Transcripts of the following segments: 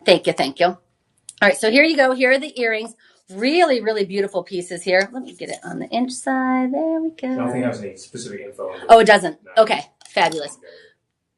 Thank you. Thank you. All right. So here you go. Here are the earrings. Really, really beautiful pieces here. Let me get it on the inch side. There we go. I don't think it has any specific info. Oh, it doesn't? No. Okay. Fabulous.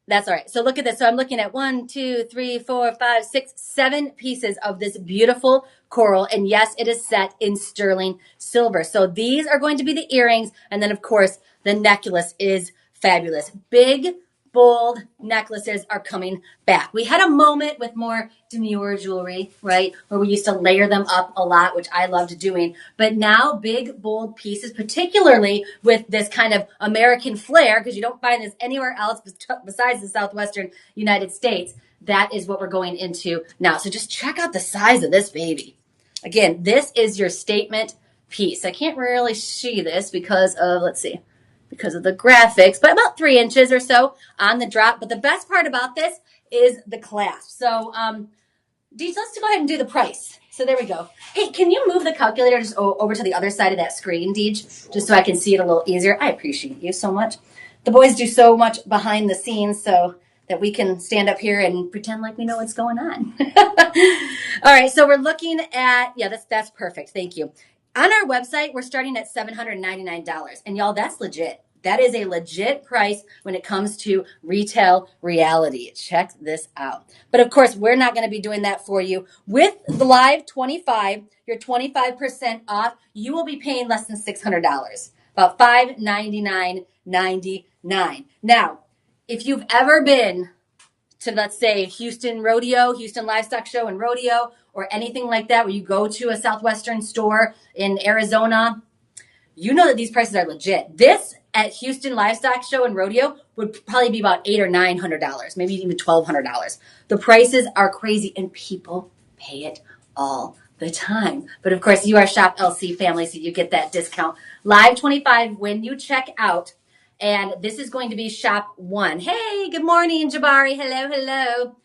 That's all right. So look at this. So I'm looking at 1, 2, 3, 4, 5, 6, 7 pieces of this beautiful coral. And yes, it is set in sterling silver. So these are going to be the earrings. And then, of course, the necklace is fabulous. Big, bold necklaces are coming back. We had a moment with more demure jewelry, right? Where we used to layer them up a lot, which I loved doing. But now big, bold pieces, particularly with this kind of American flair, because you don't find this anywhere else besides the Southwestern United States. That is what we're going into now. So just check out the size of this baby. Again, this is your statement piece. I can't really see this because of, let's see, because of the graphics, but about 3 inches or so on the drop. But the best part about this is the clasp. So, Deej, let's go ahead and do the price. So there we go. Hey, can you move the calculator just over to the other side of that screen, Deej, just so I can see it a little easier? I appreciate you so much. The boys do so much behind the scenes so that we can stand up here and pretend like we know what's going on. All right, so we're looking at, yeah, that's perfect. Thank you. On our website, we're starting at $799. And y'all, that's legit. That is a legit price when it comes to retail reality. Check this out. But of course, we're not going to be doing that for you. With the Live 25, your 25% off, you will be paying less than $600, about $599.99. Now, if you've ever been to, let's say, Houston Rodeo, Houston Livestock Show and Rodeo, or anything like that, where you go to a Southwestern store in Arizona, you know that these prices are legit. This at Houston Livestock Show and Rodeo would probably be about $800 or $900, maybe even $1,200. The prices are crazy, and people pay it all the time. But of course, you are Shop LC family, so you get that discount. Live 25 when you check out. And this is going to be shop 1. Hey, good morning, Jabari. Hello, hello.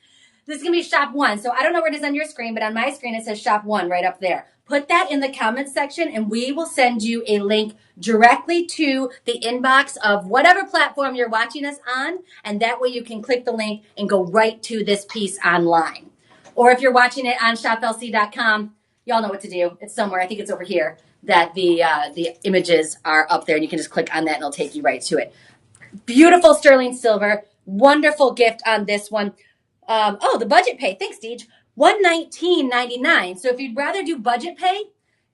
This is going to be shop 1. So I don't know where it is on your screen, but on my screen it says shop 1 right up there. Put that in the comments section and we will send you a link directly to the inbox of whatever platform you're watching us on. And that way you can click the link and go right to this piece online. Or if you're watching it on shoplc.com, y'all know what to do. It's somewhere. I think it's over here that the images are up there, and you can just click on that and it'll take you right to it. Beautiful sterling silver. Wonderful gift on this one. The budget pay. Thanks, Deej. $119.99. So if you'd rather do budget pay,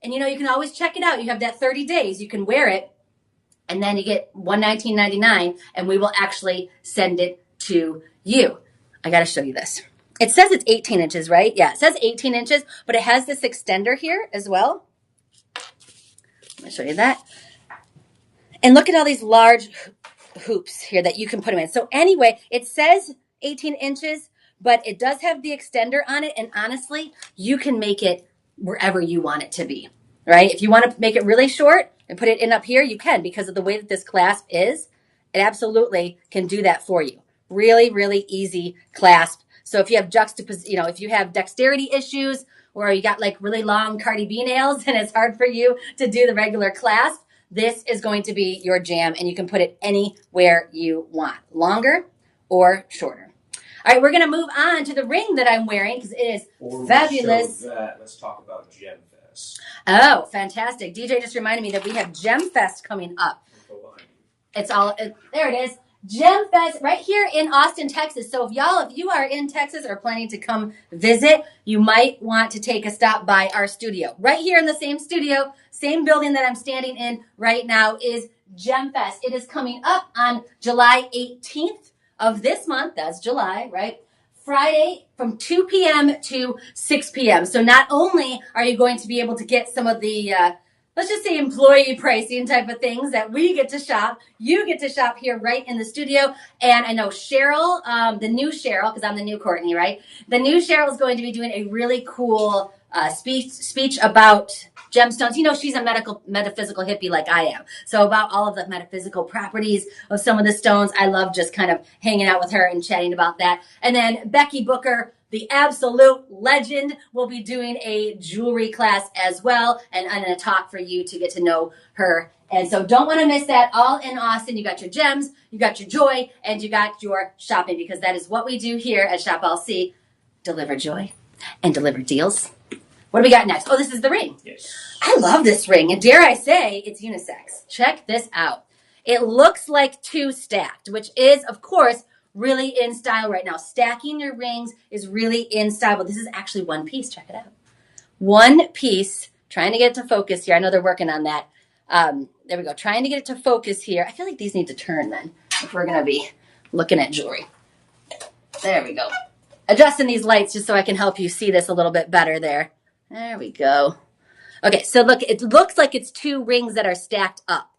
and you can always check it out. You have that 30 days. You can wear it, and then you get $119.99, and we will actually send it to you. I got to show you this. It says it's 18 inches, right? Yeah, it says 18 inches, but it has this extender here as well. Let me show you that. And look at all these large hoops here that you can put them in. So anyway, it says 18 inches, but it does have the extender on it. And honestly, you can make it wherever you want it to be, right? If you want to make it really short and put it in up here, you can, because of the way that this clasp is. It absolutely can do that for you. Really, really easy clasp. So if you have if you have dexterity issues, or you got like really long Cardi B nails and it's hard for you to do the regular clasp, this is going to be your jam, and you can put it anywhere you want, longer or shorter. All right, we're going to move on to the ring that I'm wearing because it is fabulous. Let's talk about Gem Fest. Oh, fantastic. DJ just reminded me that we have Gem Fest coming up. There it is. Gem Fest right here in Austin, Texas. So if you are in Texas or planning to come visit, you might want to take a stop by our studio. Right here in the same studio, same building that I'm standing in right now is Gem Fest. It is coming up on July 18th of this month. That's July, right? Friday from 2 p.m. to 6 p.m. So not only are you going to be able to get some of the let's just say employee pricing type of things that we get to shop. You get to shop here right in the studio. And I know Cheryl, the new Cheryl, because I'm the new Courtney, right? The new Cheryl is going to be doing a really cool speech about gemstones. She's a metaphysical hippie like I am. So about all of the metaphysical properties of some of the stones. I love just kind of hanging out with her and chatting about that. And then Becky Booker, the absolute legend, will be doing a jewelry class as well, and a talk for you to get to know her. And so don't want to miss that. All in Austin. You got your gems, you got your joy, and you got your shopping, because that is what we do here at Shop LC. Deliver joy. and deliver deals. What do we got next? Oh, this is the ring. Yes. I love this ring, and dare I say, it's unisex. Check this out. It looks like two stacked, which is, of course, really in style right now. Stacking your rings is really in style, but this is actually one piece. Check it out. One piece. Trying to get it to focus here. I know they're working on that. There we go. Trying to get it to focus here. I feel like these need to turn then if we're going to be looking at jewelry. There we go. Adjusting these lights just so I can help you see this a little bit better there. There we go. Okay, so look, it looks like it's two rings that are stacked up,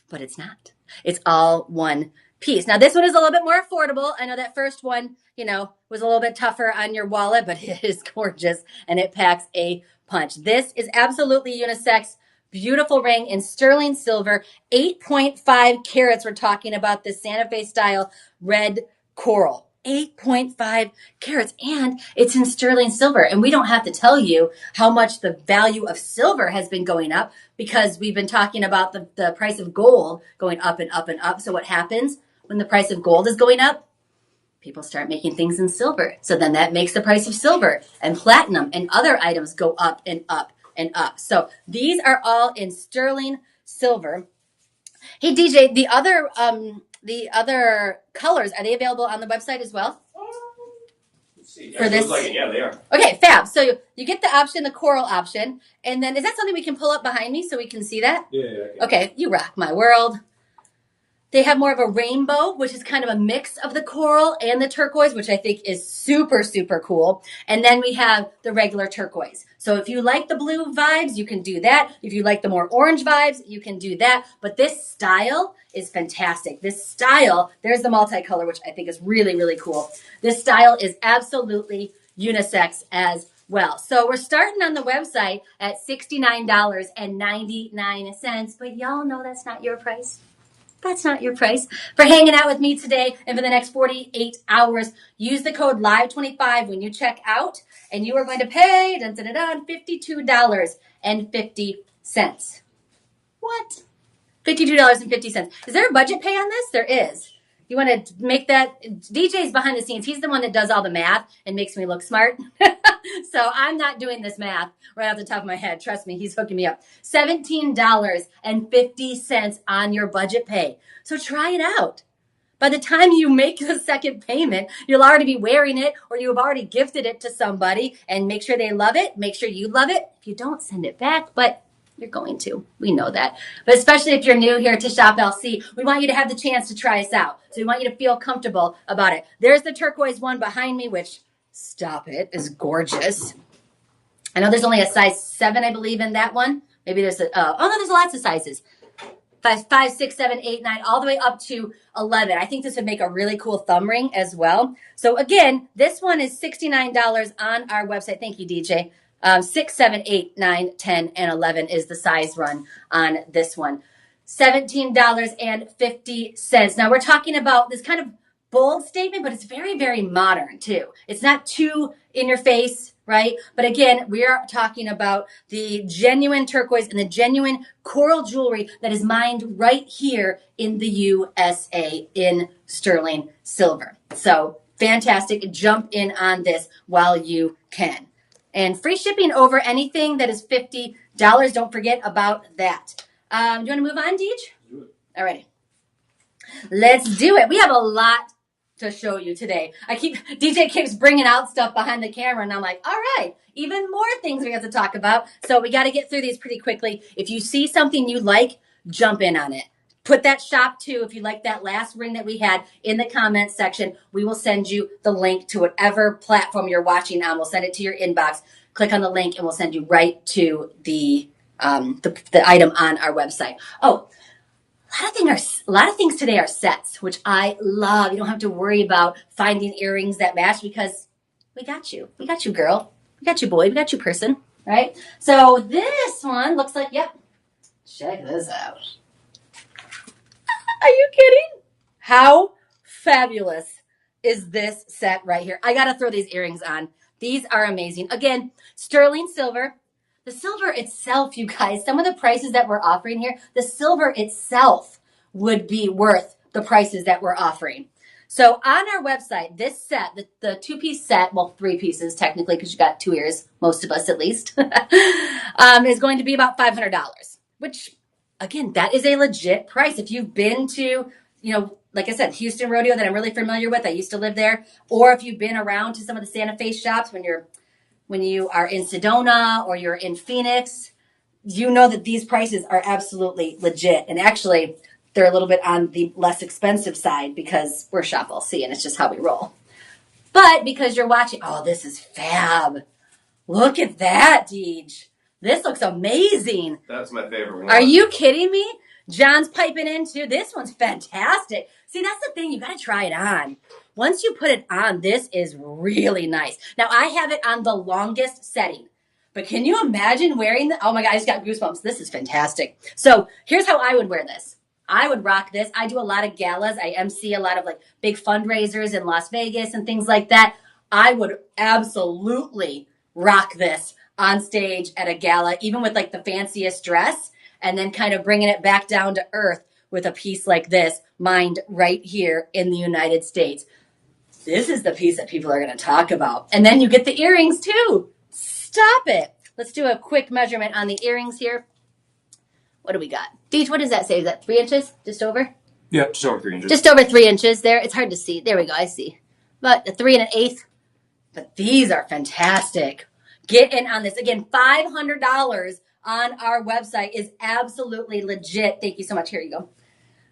but it's not. It's all one piece. Now, this one is a little bit more affordable. I know that first one, was a little bit tougher on your wallet, but it is gorgeous, and it packs a punch. This is absolutely unisex. Beautiful ring in sterling silver, 8.5 carats. We're talking about this Santa Fe style red coral. 8.5 carats, and it's in sterling silver. And we don't have to tell you how much the value of silver has been going up because we've been talking about the price of gold going up and up and up. So what happens when the price of gold is going up? People start making things in silver. So then that makes the price of silver and platinum and other items go up and up and up. So these are all in sterling silver. Hey, DJ, the other colors, are they available on the website as well? Let's see. For this? Like it. Yeah, they are. Okay, fab. So you get the option, the coral option. And then is that something we can pull up behind me so we can see that? Yeah. Okay, you rock my world. They have more of a rainbow, which is kind of a mix of the coral and the turquoise, which I think is super, super cool. And then we have the regular turquoise. So if you like the blue vibes, you can do that. If you like the more orange vibes, you can do that. But this style is fantastic. This style, there's the multicolor, which I think is really, really cool. This style is absolutely unisex as well. So we're starting on the website at $69.99. But y'all know that's not your price. That's not your price. For hanging out with me today and for the next 48 hours, use the code LIVE25 when you check out, and you are going to pay $52.50. What? $52.50. Is there a budget pay on this? There is. You want to make that? DJ's behind the scenes. He's the one that does all the math and makes me look smart. So I'm not doing this math right off the top of my head. Trust me, he's hooking me up. $17.50 on your budget pay. So try it out. By the time you make the second payment, you'll already be wearing it or you've already gifted it to somebody, and make sure they love it. Make sure you love it. If you don't, send it back, but you're going to. We know that. But especially if you're new here to Shop LC, we want you to have the chance to try us out. So we want you to feel comfortable about it. There's the turquoise one behind me, which, stop it, is gorgeous. I know there's only a size 7, I believe, in that one. Maybe there's there's lots of sizes. 5, 6, 7, 8, 9, all the way up to 11. I think this would make a really cool thumb ring as well. So again, this one is $69 on our website. Thank you, DJ. 6, 7, 8, 9, 10, and 11 is the size run on this one. $17.50. Now we're talking about this kind of bold statement, but it's very, very modern too. It's not too in your face, right? But again, we are talking about the genuine turquoise and the genuine coral jewelry that is mined right here in the USA in sterling silver. So fantastic. Jump in on this while you can. And free shipping over anything that is $50. Don't forget about that. Do you want to move on, Deej? Do it. All right. Let's do it. We have a lot to show you today. DJ keeps bringing out stuff behind the camera, and I'm like, all right, even more things we have to talk about. So we got to get through these pretty quickly. If you see something you like, jump in on it. Put that shop too, if you like that last ring that we had, in the comments section. We will send you the link to whatever platform you're watching on. We'll send it to your inbox. Click on the link and we'll send you right to the item on our website. Oh, a lot of things today are sets, which I love. You don't have to worry about finding earrings that match because we got you. We got you, girl. We got you, boy. We got you, person. Right? So this one looks like, yep. Check this out. Are you kidding? How fabulous is this set right here? I got to throw these earrings on. These are amazing. Again, sterling silver. The silver itself, you guys, some of the prices that we're offering here, the silver itself would be worth the prices that we're offering. So on our website, this set, the two-piece set, well, three pieces technically because you got two ears, most of us at least, is going to be about $500, which, again, that is a legit price. If you've been to, like I said, Houston Rodeo that I'm really familiar with, I used to live there, or if you've been around to some of the Santa Fe shops when you are in Sedona or you're in Phoenix, you know that these prices are absolutely legit. And actually, they're a little bit on the less expensive side because we're Shop LC and it's just how we roll. But because you're watching, oh, this is fab. Look at that, Deej. This looks amazing. That's my favorite one. Are you kidding me? John's piping in too. This one's fantastic. See, that's the thing. You got to try it on. Once you put it on, this is really nice. Now, I have it on the longest setting. But can you imagine wearing the, oh my God, I just got goosebumps. This is fantastic. So here's how I would wear this. I would rock this. I do a lot of galas. I MC a lot of like big fundraisers in Las Vegas and things like that. I would absolutely rock this on stage at a gala, even with like the fanciest dress, and then kind of bringing it back down to earth with a piece like this, mined right here in the United States. This is the piece that people are going to talk about. And then you get the earrings too. Stop it. Let's do a quick measurement on the earrings here. What do we got? Deej, what does that say? Is that 3 inches? Just over? Yeah, just over 3 inches. Just over 3 inches there. It's hard to see. There we go. I see. But a 3 1/8. But these are fantastic. Get in on this. Again, $500 on our website is absolutely legit. Thank you so much. Here you go.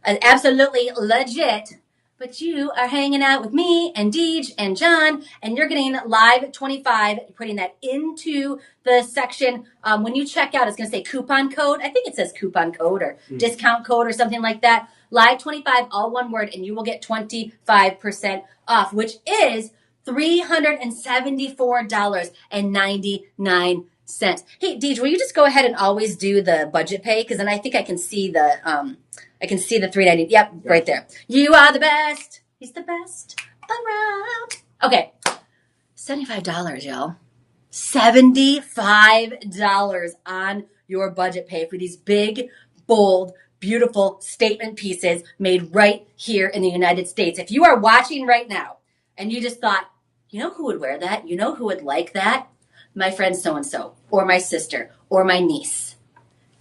Absolutely legit. But you are hanging out with me and Deej and John, and you're getting live 25, putting that into the section. When you check out, it's going to say coupon code. I think it says coupon code or discount code or something like that. Live 25, all one word, and you will get 25% off, which is $374.99. Hey, Deej, will you just go ahead and always do the budget pay? Because then I think I can see the $390. Yep, right there. You are the best. He's the best around. Okay, $75, y'all. $75 on your budget pay for these big, bold, beautiful statement pieces made right here in the United States. If you are watching right now and you just thought, you know who would wear that? You know who would like that? My friend so-and-so, or my sister, or my niece.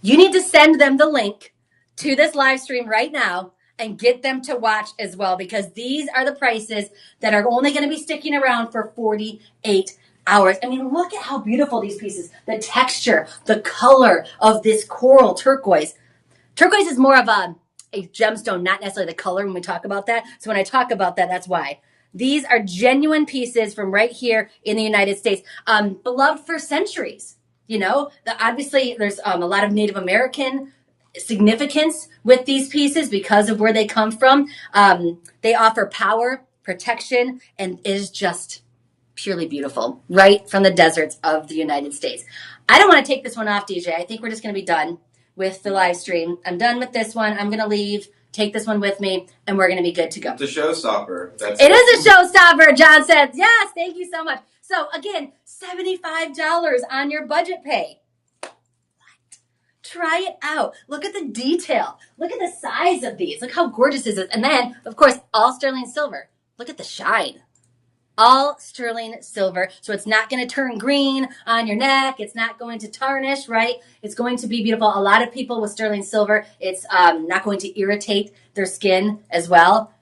You need to send them the link to this live stream right now and get them to watch as well, because these are the prices that are only going to be sticking around for 48 hours. I mean, look at how beautiful these pieces, the texture, the color of this coral turquoise. Turquoise is more of a gemstone, not necessarily the color when we talk about that. So when I talk about that, that's why. These are genuine pieces from right here in the United States, beloved for centuries. Obviously there's a lot of Native American significance with these pieces because of where they come from. They offer power, protection, and is just purely beautiful right from the deserts of the United States. I don't want to take this one off, DJ. I think we're just going to be done with the live stream. I'm done with this one. I'm going to leave. Take this one with me, and we're going to be good to go. It's a showstopper. It is a showstopper, John says. Yes, thank you so much. So, again, $75 on your budget pay. What? Try it out. Look at the detail. Look at the size of these. Look how gorgeous this is. And then, of course, all sterling silver. Look at the shine. All sterling silver. So it's not going to turn green on your neck. It's not going to tarnish, right? It's going to be beautiful. A lot of people with sterling silver, it's not going to irritate their skin as well.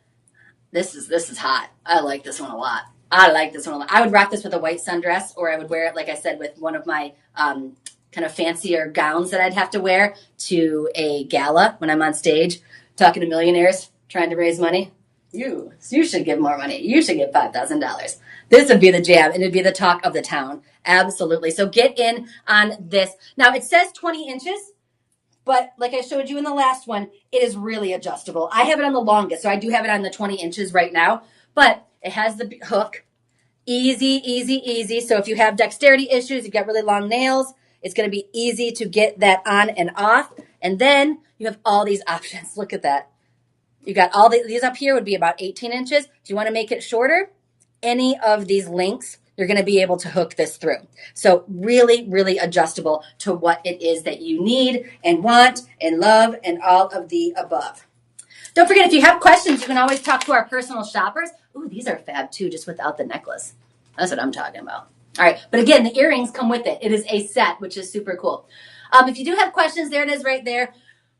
This is hot. I like this one a lot. I would rock this with a white sundress, or I would wear it, like I said, with one of my kind of fancier gowns that I'd have to wear to a gala when I'm on stage talking to millionaires trying to raise money. You should give more money. You should get $5,000. This would be the jam, and it'd be the talk of the town. Absolutely. So get in on this. Now, it says 20 inches, but like I showed you in the last one, it is really adjustable. I have it on the longest, so I do have it on the 20 inches right now, but it has the hook. Easy, easy, easy. So if you have dexterity issues, you've got really long nails, it's going to be easy to get that on and off. And then you have all these options. Look at that. You got all these up here would be about 18 inches. If you want to make it shorter, any of these links, you're going to be able to hook this through. So really, really adjustable to what it is that you need and want and love and all of the above. Don't forget, if you have questions, you can always talk to our personal shoppers. Ooh, these are fab too, just without the necklace. That's what I'm talking about. All right, but again, the earrings come with it. It is a set, which is super cool. If you do have questions, there it is right there.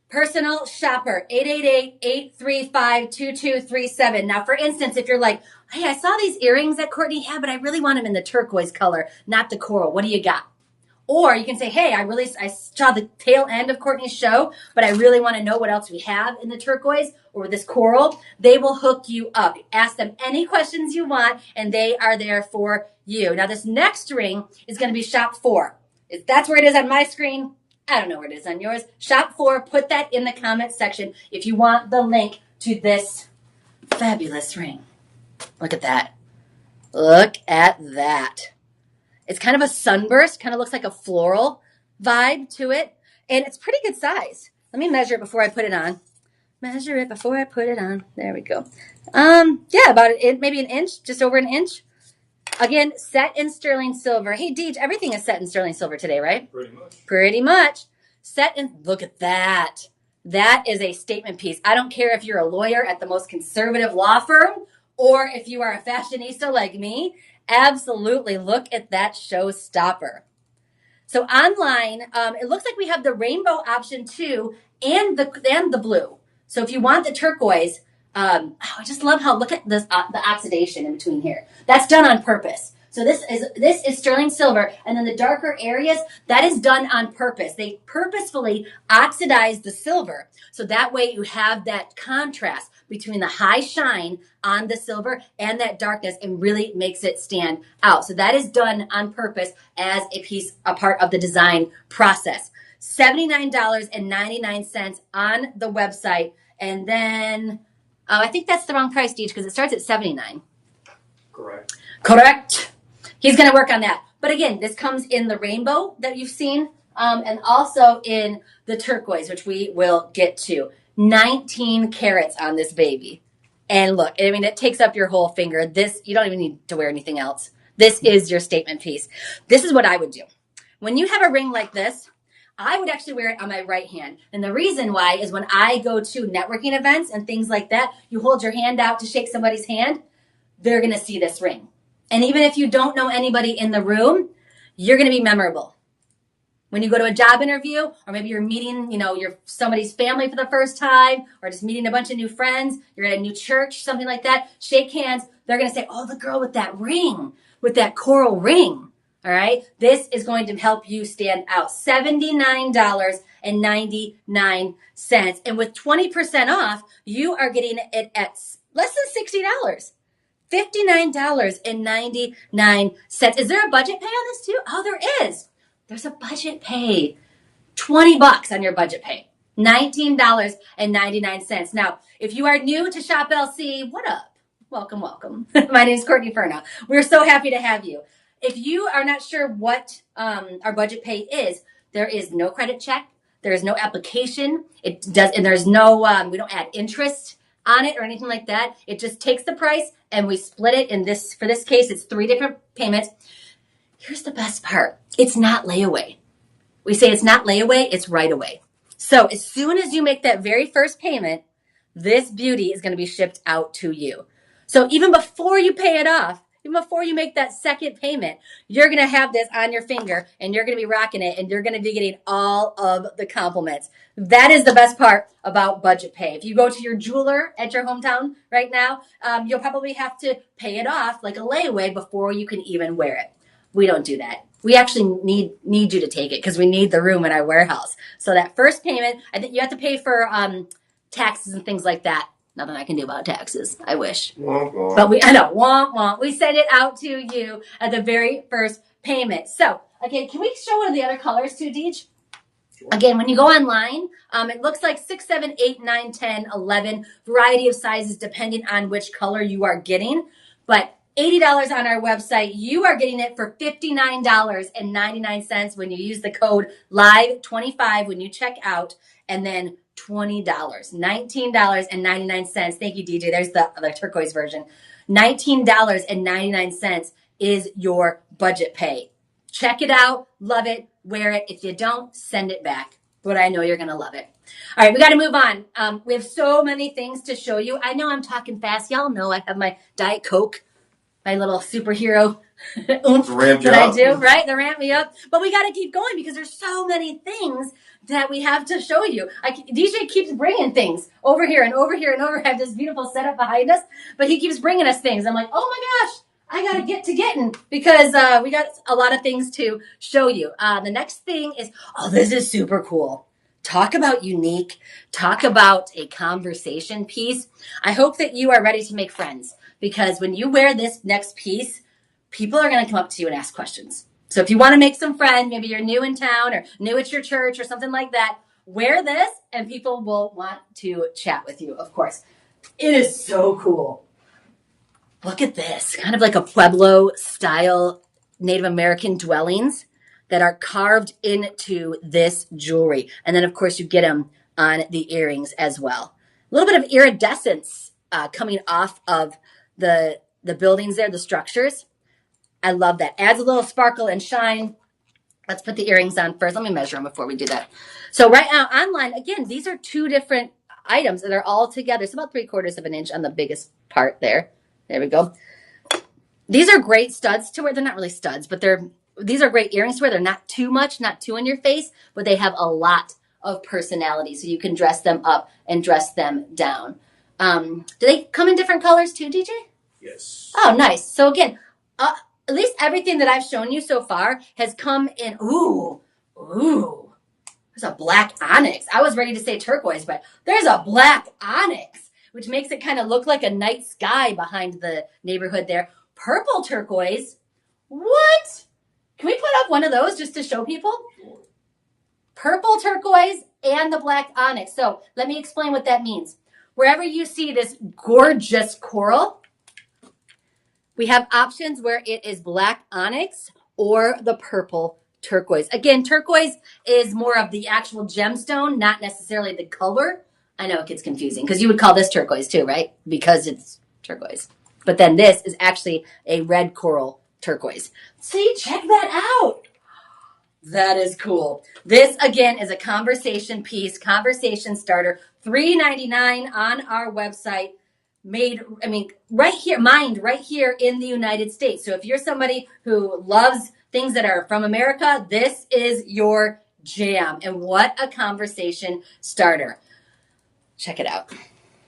Personal shopper, 888-835-2237. Now, for instance, if you're like, hey, I saw these earrings that Courtney had, but I really want them in the turquoise color, not the coral. What do you got? Or you can say, hey, I saw the tail end of Courtney's show, but I really want to know what else we have in the turquoise or this coral. They will hook you up. Ask them any questions you want, and they are there for you. Now, this next ring is going to be shop 4. That's where it is on my screen. I don't know where it is on yours. Shop 4, put that in the comment section if you want the link to this fabulous ring. Look at that. Look at that. It's kind of a sunburst, kind of looks like a floral vibe to it. And it's pretty good size. Let me measure it before I put it on. Measure it before I put it on. There we go. Yeah, about maybe an inch, just over an inch. Again, set in sterling silver. Hey, Deej, everything is set in sterling silver today, right? Pretty much. Pretty much. Set in, look at that. That is a statement piece. I don't care if you're a lawyer at the most conservative law firm or if you are a fashionista like me. Absolutely. Look at that showstopper. So online, it looks like we have the rainbow option too and the blue. So if you want the turquoise, I just love how, look at this, the oxidation in between here. That's done on purpose. So this is sterling silver, and then the darker areas, that is done on purpose. They purposefully oxidize the silver, so that way you have that contrast between the high shine on the silver and that darkness, and really makes it stand out. So that is done on purpose as a part of the design process. $79.99 on the website, and then I think that's the wrong price, Deej, because it starts at $79. Correct. He's going to work on that. But again, this comes in the rainbow that you've seen, and also in the turquoise, which we will get to. 19 carats on this baby. And look, I mean, it takes up your whole finger. This, you don't even need to wear anything else. This is your statement piece. This is what I would do. When you have a ring like this, I would actually wear it on my right hand. And the reason why is when I go to networking events and things like that, you hold your hand out to shake somebody's hand, they're going to see this ring. And even if you don't know anybody in the room, you're going to be memorable. When you go to a job interview, or maybe you're meeting, somebody's family for the first time, or just meeting a bunch of new friends, you're at a new church, something like that, shake hands, they're going to say, oh, the girl with that ring, with that coral ring. All right. This is going to help you stand out. $79.99. And with 20% off, you are getting it at less than $60. $59.99. Is there a budget pay on this too? Oh, there is. There's a budget pay. $20 on your budget pay. $19.99. Now, if you are new to Shop LC, what up? Welcome, welcome. My name is Courtney Perna. We're so happy to have you. If you are not sure what our budget pay is, there is no credit check. There is no application. And there's no, we don't add interest on it or anything like that. It just takes the price and we split it for this case, it's 3 different payments. Here's the best part. It's not layaway. We say it's not layaway, it's right away. So as soon as you make that very first payment, this beauty is going to be shipped out to you. So even before you pay it off, even before you make that second payment, you're going to have this on your finger and you're going to be rocking it and you're going to be getting all of the compliments. That is the best part about budget pay. If you go to your jeweler at your hometown right now, you'll probably have to pay it off like a layaway before you can even wear it. We don't do that. We actually need you to take it because we need the room in our warehouse. So that first payment, I think you have to pay for taxes and things like that. Nothing I can do about taxes. I wish. Womp womp. But I know, womp womp. We send it out to you at the very first payment. So, again, can we show one of the other colors too, Deej? Sure. Again, when you go online, it looks like 6, 7, 8, 9, 10, 11, variety of sizes depending on which color you are getting. But $80 on our website, you are getting it for $59.99 when you use the code LIVE25 when you check out, and then $20, $19.99. Thank you, DJ. There's the turquoise version. $19.99 is your budget pay. Check it out. Love it. Wear it. If you don't, send it back. but I know you're going to love it. All right, we got to move on. We have so many things to show you. I know I'm talking fast. Y'all know I have my Diet Coke, my little superhero oomph that I do, right? To ramp me up. But we got to keep going because there's so many things that we have to show you. DJ keeps bringing things over here and over here and over. I have this beautiful setup behind us, but he keeps bringing us things. I'm like, oh my gosh, I got to get to getting because we got a lot of things to show you. The next thing is, oh, this is super cool. Talk about unique. Talk about a conversation piece. I hope that you are ready to make friends because when you wear this next piece, people are going to come up to you and ask questions. So if you want to make some friends, maybe you're new in town or new at your church or something like that, wear this and people will want to chat with you, of course. It is so cool. Look at this, kind of like a Pueblo style Native American dwellings that are carved into this jewelry. And then, of course, you get them on the earrings as well. A little bit of iridescence coming off of the buildings there, the structures. I love that. Adds a little sparkle and shine. Let's put the earrings on first. Let me measure them before we do that. So right now online, again, these are two different items that are all together. It's about 3/4 of an inch on the biggest part there. There we go. These are great studs to wear. They're not really studs, but these are great earrings to wear. They're not too much, not too in your face, but they have a lot of personality. So you can dress them up and dress them down. Do they come in different colors too, DJ? Yes. Oh, nice. So again, at least everything that I've shown you so far has come in. Ooh, there's a black onyx. I was ready to say turquoise, but there's a black onyx, which makes it kind of look like a night sky behind the neighborhood there. Purple turquoise. What? Can we put up one of those just to show people? Purple turquoise and the black onyx. So let me explain what that means. Wherever you see this gorgeous coral, we have options where it is black onyx or the purple turquoise. Again, turquoise is more of the actual gemstone, not necessarily the color. I know it gets confusing because you would call this turquoise too, right? Because it's turquoise. But then this is actually a red coral turquoise. See, check that out. That is cool. This, again, is a conversation piece, conversation starter, $3.99 on our website. Right here, mined right here in the United States. So if you're somebody who loves things that are from America, this is your jam. And what a conversation starter. Check it out.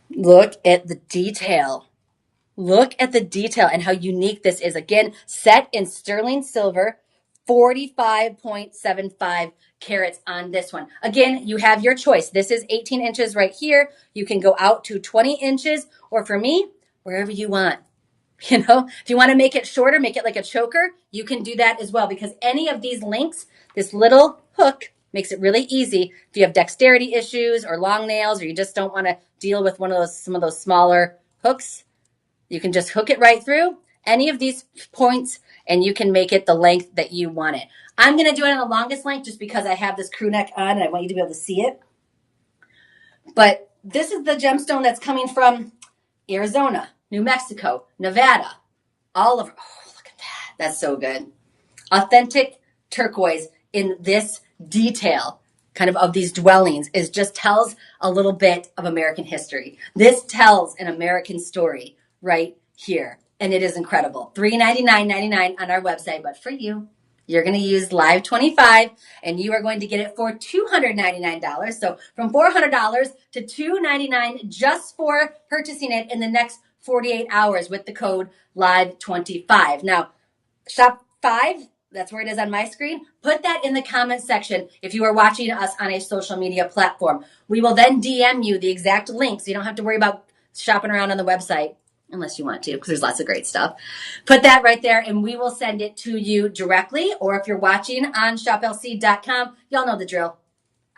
Look at the detail. Look at the detail and how unique this is. Again, set in sterling silver, 45.75 carats on this one. Again, you have your choice. This is 18 inches right here. You can go out to 20 inches, or for me, wherever you want. You know, if you want to make it shorter, make it like a choker, you can do that as well because any of these links, this little hook makes it really easy. If you have dexterity issues or long nails, or you just don't want to deal with some of those smaller hooks, you can just hook it right through any of these points and you can make it the length that you want it. I'm going to do it on the longest length just because I have this crew neck on and I want you to be able to see it. But this is the gemstone that's coming from Arizona, New Mexico, Nevada, all over. Oh, look at that. That's so good. Authentic turquoise in this detail kind of these dwellings is just tells a little bit of American history. This tells an American story right here. And it is incredible. $399.99 on our website. But for you, you're going to use Live 25 and you are going to get it for $299. So from $400 to $299 just for purchasing it in the next 48 hours with the code Live 25. Now, shop 5, that's where it is on my screen. Put that in the comments section if you are watching us on a social media platform. We will then DM you the exact link so you don't have to worry about shopping around on the website. Unless you want to, because there's lots of great stuff. Put that right there, and we will send it to you directly. Or if you're watching on shoplc.com, y'all know the drill.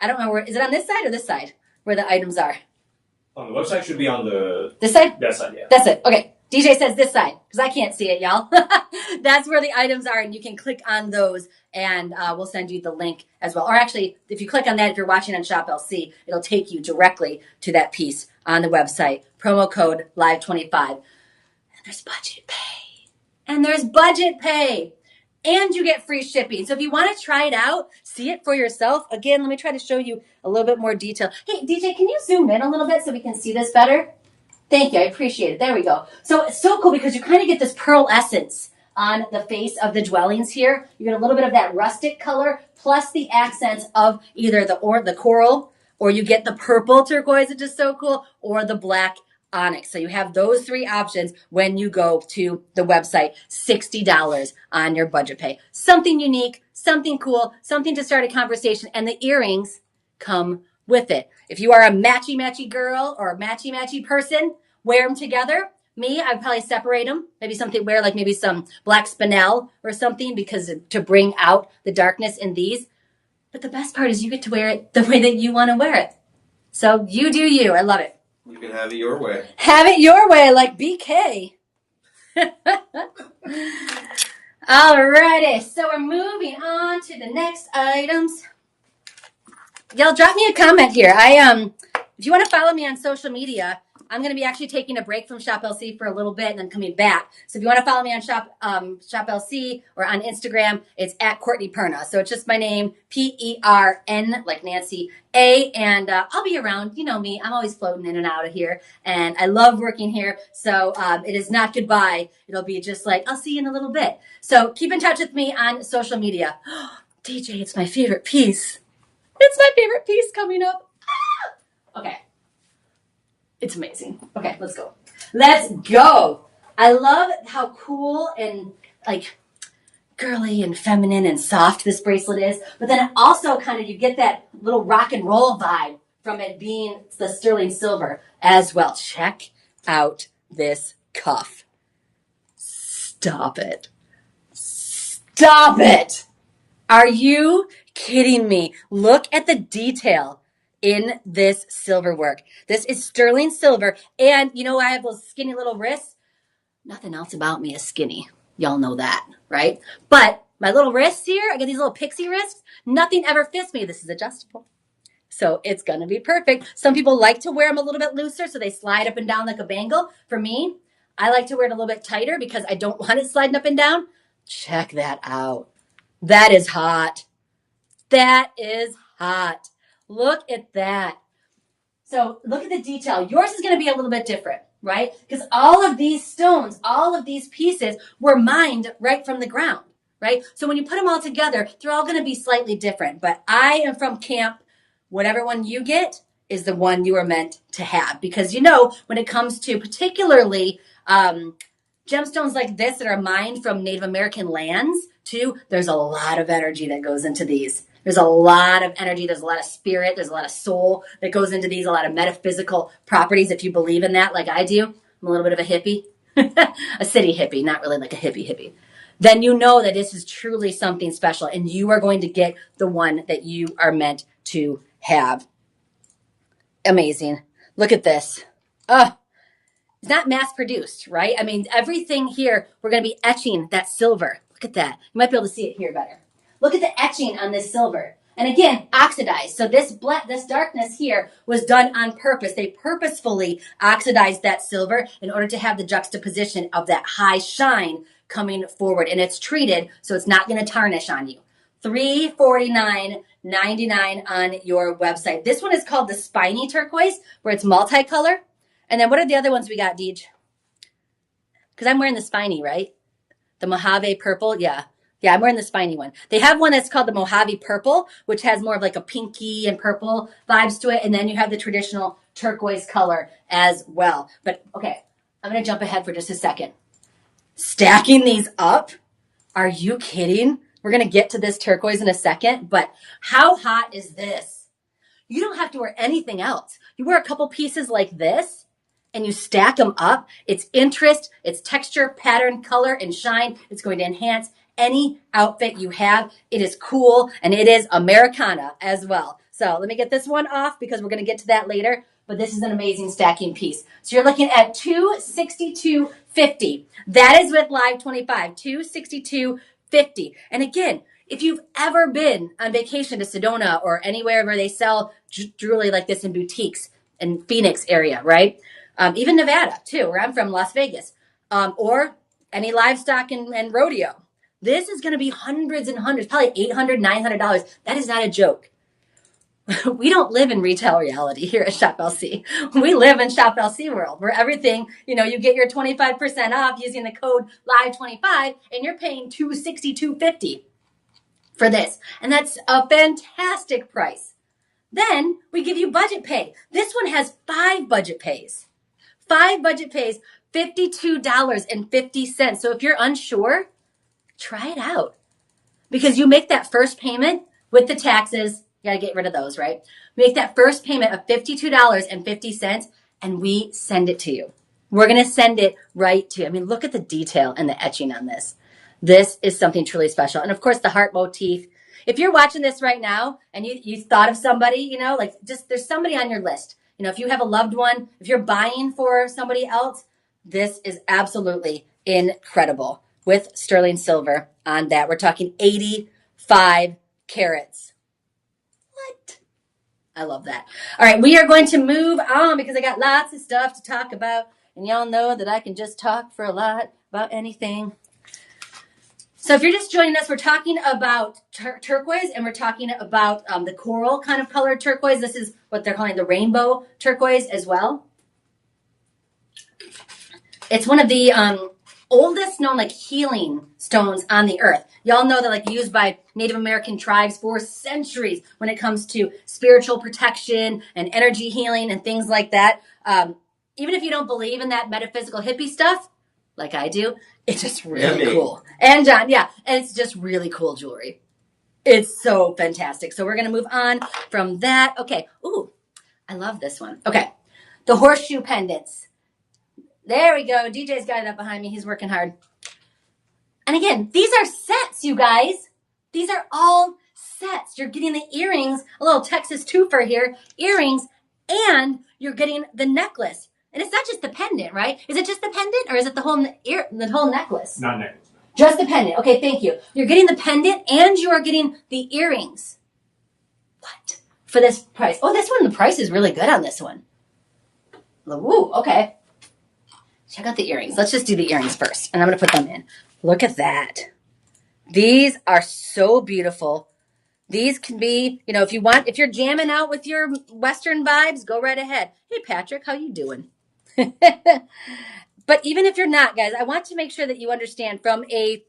I don't know where, is it on this side or this side where the items are? On the website should be on this side? That side, yeah. That's it. Okay. DJ says this side, because I can't see it, y'all. That's where the items are, and you can click on those, and we'll send you the link as well. Or actually, if you click on that, if you're watching on Shop LC, it'll take you directly to that piece on the website. Promo code Live25. And there's budget pay. and you get free shipping. So if you want to try it out, see it for yourself. Again, let me try to show you a little bit more detail. Hey, DJ, can you zoom in a little bit so we can see this better? Thank you. I appreciate it. There we go. So it's so cool because you kind of get this pearl essence on the face of the dwellings here. You get a little bit of that rustic color plus the accents of either the coral, or you get the purple turquoise, which is so cool, or the black onyx. So you have those three options when you go to the website. $60 on your budget pay. Something unique, something cool, something to start a conversation, and the earrings come with it. If you are a matchy girl or a matchy person, wear them together. Me, I'd probably separate them. Maybe something, wear like maybe some black spinel or something, because to bring out the darkness in these. But the best part is you get to wear it the way that you want to wear it. So you do you. I love it. You can have it your way. Have it your way, like BK. Alrighty, so we're moving on to the next items. Y'all drop me a comment here. If you want to follow me on social media, I'm going to be actually taking a break from Shop LC for a little bit and then coming back. So if you want to follow me on Shop LC or on Instagram, it's at Courtney Perna. So it's just my name, P-E-R-N, like Nancy, A, and I'll be around. You know me. I'm always floating in and out of here, and I love working here. So it is not goodbye. It'll be just like, I'll see you in a little bit. So keep in touch with me on social media. DJ, it's my favorite piece. It's my favorite piece coming up. Ah! Okay. It's amazing. Okay, let's go. Let's go. I love how cool and like girly and feminine and soft this bracelet is, but then it also kind of, you get that little rock and roll vibe from it being the sterling silver as well. Check out this cuff. Stop it. Stop it. Are you kidding me? Look at the detail in this silver work. This is sterling silver. And you know, I have those skinny little wrists. Nothing else about me is skinny. Y'all know that, right? But my little wrists here, I got these little pixie wrists. Nothing ever fits me. This is adjustable. So it's going to be perfect. Some people like to wear them a little bit looser so they slide up and down like a bangle. For me, I like to wear it a little bit tighter because I don't want it sliding up and down. Check that out. That is hot. That is hot. Look at that. So look at the detail. Yours is going to be a little bit different, right? Because all of these stones, all of these pieces were mined right from the ground, right? So when you put them all together, they're all going to be slightly different. But I am from camp. Whatever one you get is the one you are meant to have. Because, you know, when it comes to particularly gemstones like this that are mined from Native American lands too, there's a lot of energy that goes into these. There's a lot of energy. There's a lot of spirit. There's a lot of soul that goes into these, a lot of metaphysical properties. If you believe in that, like I do, I'm a little bit of a hippie, a city hippie, not really like a hippie. Then you know that this is truly something special, and you are going to get the one that you are meant to have. Amazing. Look at this. It's not mass produced, right? I mean, everything here, we're going to be etching that silver. Look at that. You might be able to see it here better. Look at the etching on this silver. And again, oxidized. So this darkness here was done on purpose. They purposefully oxidized that silver in order to have the juxtaposition of that high shine coming forward. And it's treated so it's not going to tarnish on you. $349.99 on your website. This one is called the spiny turquoise, where it's multicolor. And then what are the other ones we got, Deej? Because I'm wearing the spiny, right? The Mojave purple, yeah. Yeah, I'm wearing the spiny one. They have one that's called the Mojave purple, which has more of like a pinky and purple vibes to it. And then you have the traditional turquoise color as well. But okay, I'm going to jump ahead for just a second. Stacking these up? Are you kidding? We're going to get to this turquoise in a second, but how hot is this? You don't have to wear anything else. You wear a couple pieces like this and you stack them up. It's interest, it's texture, pattern, color, and shine. It's going to enhance any outfit you have. It is cool, and it is Americana as well. So let me get this one off because we're going to get to that later. But this is an amazing stacking piece. So you're looking at $262.50. That is with Live 25, $262.50. And again, if you've ever been on vacation to Sedona or anywhere where they sell jewelry like this in boutiques in Phoenix area, right? Even Nevada too, where I'm from, Las Vegas, or any livestock and rodeo. This is going to be hundreds and hundreds, probably $800, $900. That is not a joke. We don't live in retail reality here at Shop LC. We live in Shop LC world where everything, you get your 25% off using the code LIVE25 and you're paying $260, $250 for this. And that's a fantastic price. Then we give you budget pay. This one has 5 budget pays. 5 budget pays, $52.50. So if you're unsure, try it out. Because you make that first payment with the taxes. You got to get rid of those, right? Make that first payment of $52.50 and we send it to you. We're going to send it right to you. I mean, look at the detail and the etching on this. This is something truly special. And of course, the heart motif. If you're watching this right now and you thought of somebody, there's somebody on your list. If you have a loved one, if you're buying for somebody else, this is absolutely incredible with sterling silver on that. We're talking 85 carats. What? I love that. All right, we are going to move on because I got lots of stuff to talk about. And y'all know that I can just talk for a lot about anything. So if you're just joining us, we're talking about turquoise and we're talking about the coral kind of colored turquoise. This is what they're calling the rainbow turquoise as well. It's one of the oldest known healing stones on the earth. Y'all know that used by Native American tribes for centuries when it comes to spiritual protection and energy healing and things like that. Even if you don't believe in that metaphysical hippie stuff, like I do, it's just really cool. And John, yeah, and it's just really cool jewelry. It's so fantastic. So we're going to move on from that. Okay. Ooh, I love this one. Okay. The horseshoe pendants. There we go. DJ's got it up behind me. He's working hard. And again, these are sets, you guys. These are all sets. You're getting the earrings, a little Texas twofer here, earrings, and you're getting the necklace. And it's not just the pendant, right? Is it just the pendant or is it the whole necklace? Not necklace. Just the pendant. Okay, thank you. You're getting the pendant and you are getting the earrings. What? For this price. Oh, this one, the price is really good on this one. Ooh, okay. Check out the earrings. Let's just do the earrings first. And I'm going to put them in. Look at that. These are so beautiful. These can be, if you're jamming out with your Western vibes, go right ahead. Hey, Patrick, how you doing? But even if you're not, guys, I want to make sure that you understand from a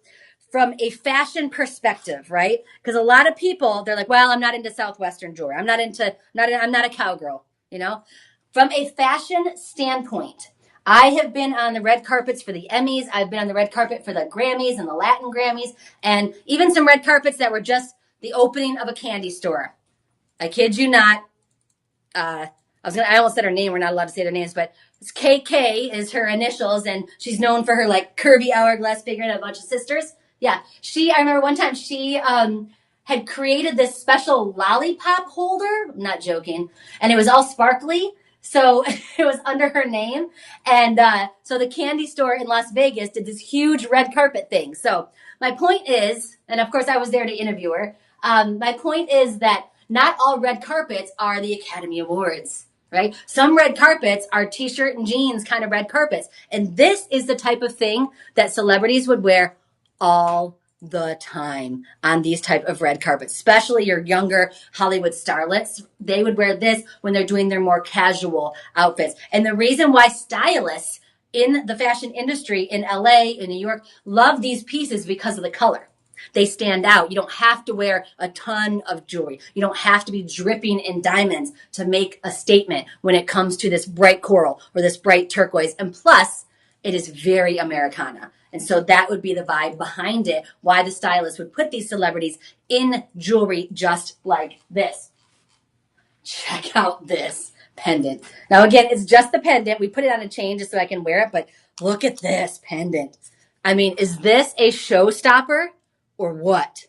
fashion perspective, right? Because a lot of people, they're like, well, I'm not into Southwestern jewelry. I'm not a cowgirl, From a fashion standpoint, I have been on the red carpets for the Emmys. I've been on the red carpet for the Grammys and the Latin Grammys, and even some red carpets that were just the opening of a candy store. I kid you not. I almost said her name. We're not allowed to say their names, but it's KK is her initials, and she's known for her curvy hourglass figure and a bunch of sisters. Yeah, I remember one time she had created this special lollipop holder. I'm not joking, and it was all sparkly. So it was under her name. And so the candy store in Las Vegas did this huge red carpet thing. So my point is, and of course I was there to interview her. My point is that not all red carpets are the Academy Awards, right? Some red carpets are t-shirt and jeans kind of red carpets. And this is the type of thing that celebrities would wear all the time on these type of red carpets, especially your younger Hollywood starlets. They would wear this when they're doing their more casual outfits. And the reason why stylists in the fashion industry in LA, in New York, love these pieces because of the color. They stand out. You don't have to wear a ton of jewelry. You don't have to be dripping in diamonds to make a statement when it comes to this bright coral or this bright turquoise. And plus, it is very Americana. And so that would be the vibe behind it, why the stylist would put these celebrities in jewelry just like this. Check out this pendant. Now, again, it's just the pendant. We put it on a chain just so I can wear it, but look at this pendant. I mean, is this a showstopper or what?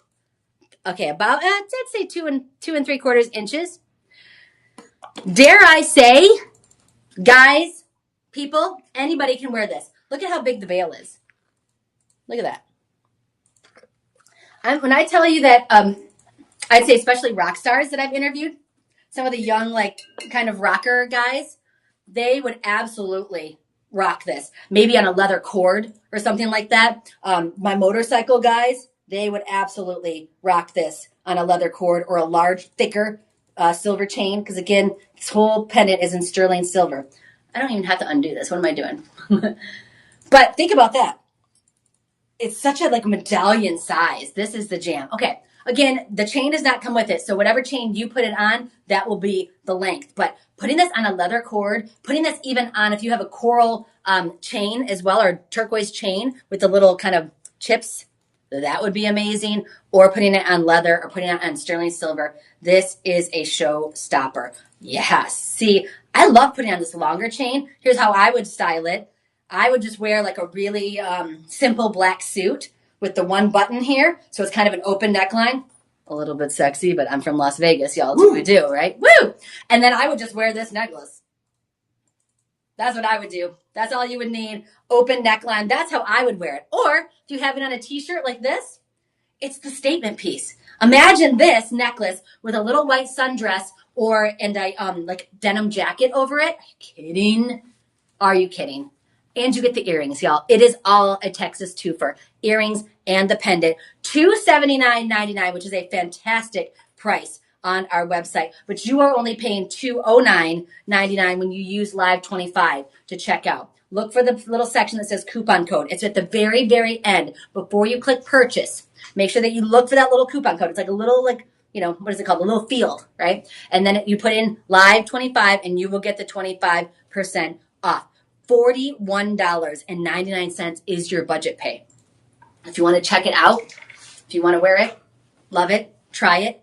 Okay, about, I'd say 2 3/4 inches. Dare I say, guys, people, anybody can wear this. Look at how big the veil is. Look at that. When I tell you that, I'd say especially rock stars that I've interviewed, some of the young, kind of rocker guys, they would absolutely rock this. Maybe on a leather cord or something like that. My motorcycle guys, they would absolutely rock this on a leather cord or a large, thicker silver chain. Because again, this whole pendant is in sterling silver. I don't even have to undo this. What am I doing? But think about that. It's such a like medallion size. This is the jam. Okay. Again, the chain does not come with it. So whatever chain you put it on, that will be the length. But putting this on a leather cord, putting this even on if you have a coral chain as well, or turquoise chain with the little kind of chips, that would be amazing. Or putting it on leather or putting it on sterling silver. This is a showstopper. Yes. See, I love putting on this longer chain. Here's how I would style it. I would just wear like a really simple black suit with the one button here. So it's kind of an open neckline. A little bit sexy, but I'm from Las Vegas, y'all. That's what we do, right? Woo! And then I would just wear this necklace. That's what I would do. That's all you would need. Open neckline. That's how I would wear it. Or if you have it on a t-shirt like this, it's the statement piece. Imagine this necklace with a little white sundress and a like denim jacket over it. Are you kidding? Are you kidding? And you get the earrings, y'all. It is all a Texas twofer. Earrings and the pendant. $279.99, which is a fantastic price on our website. But you are only paying $209.99 when you use Live 25 to check out. Look for the little section that says coupon code. It's at the very, very end. Before you click purchase, make sure that you look for that little coupon code. It's like a little, like, you know, what is it called? A little field, right? And then you put in Live 25 and you will get the 25% off. $41.99 is your budget pay. If you want to check it out, if you want to wear it, love it, try it,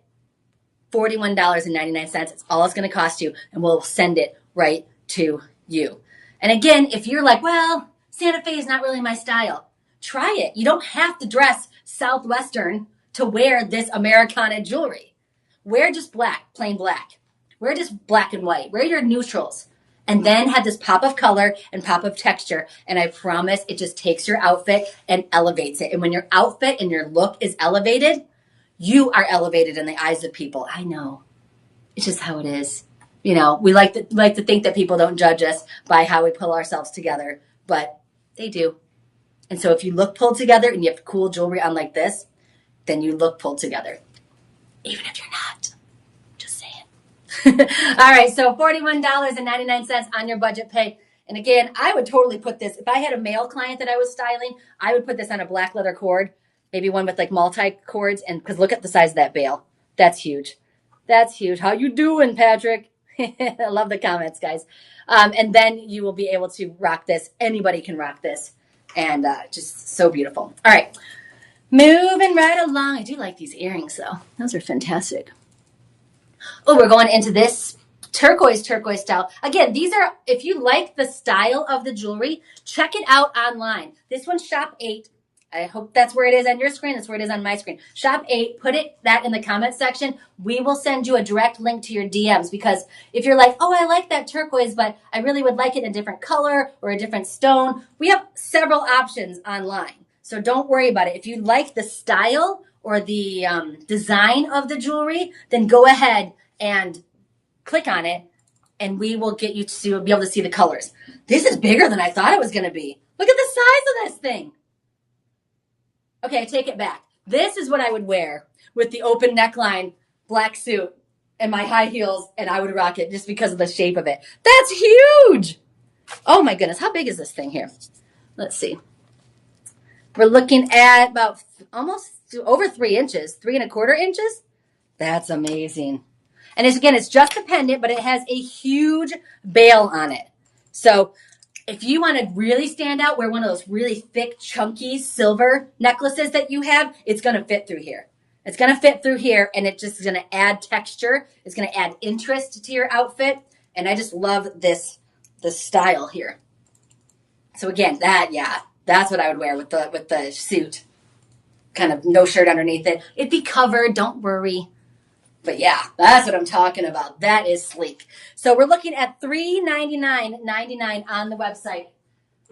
$41.99. It's all it's going to cost you, and we'll send it right to you. And again, if you're like, well, Santa Fe is not really my style, try it. You don't have to dress Southwestern to wear this Americana jewelry. Wear just black, plain black. Wear just black and white. Wear your neutrals. And then have this pop of color and pop of texture. And I promise it just takes your outfit and elevates it. And when your outfit and your look is elevated, you are elevated in the eyes of people. I know. It's just how it is. You know, we like to think that people don't judge us by how we pull ourselves together, but they do. And so if you look pulled together and you have cool jewelry on like this, then you look pulled together. Even if you're not. Just saying. All right, so $41.99 on your budget pay. And again, I would totally put this, if I had a male client that I was styling, I would put this on a black leather cord, maybe one with like multi-cords, and because look at the size of that bail. That's huge. That's huge. How you doing, Patrick? I love the comments, guys. And then you will be able to rock this. Anybody can rock this. And just so beautiful. All right. Moving right along. I do like these earrings, though. Those are fantastic. Oh, we're going into this turquoise style. Again, these are, if you like the style of the jewelry, check it out online. This one's Shop 8. I hope that's where it is on your screen. That's where it is on my screen. Shop 8, put that in the comment section. We will send you a direct link to your DMs, because if you're like, oh, I like that turquoise, but I really would like it in a different color or a different stone, we have several options online. So don't worry about it. If you like the style or the design of the jewelry, then go ahead and click on it, and we will get you to be able to see the colors. This is bigger than I thought it was going to be. Look at the size of this thing. Okay, I take it back. This is what I would wear with the open neckline, black suit, and my high heels, and I would rock it just because of the shape of it. That's huge! Oh my goodness, how big is this thing here? Let's see. We're looking at about almost over 3 inches, 3¼ inches. That's amazing. And it's just a pendant, but it has a huge bail on it. So if you want to really stand out, wear one of those really thick, chunky silver necklaces that you have, it's going to fit through here. It's going to fit through here, and it just is going to add texture. It's going to add interest to your outfit. And I just love this style here. So again, that's what I would wear with the suit. Kind of no shirt underneath it. It'd be covered, don't worry. But yeah, that's what I'm talking about. That is sleek. So we're looking at $399.99 on the website.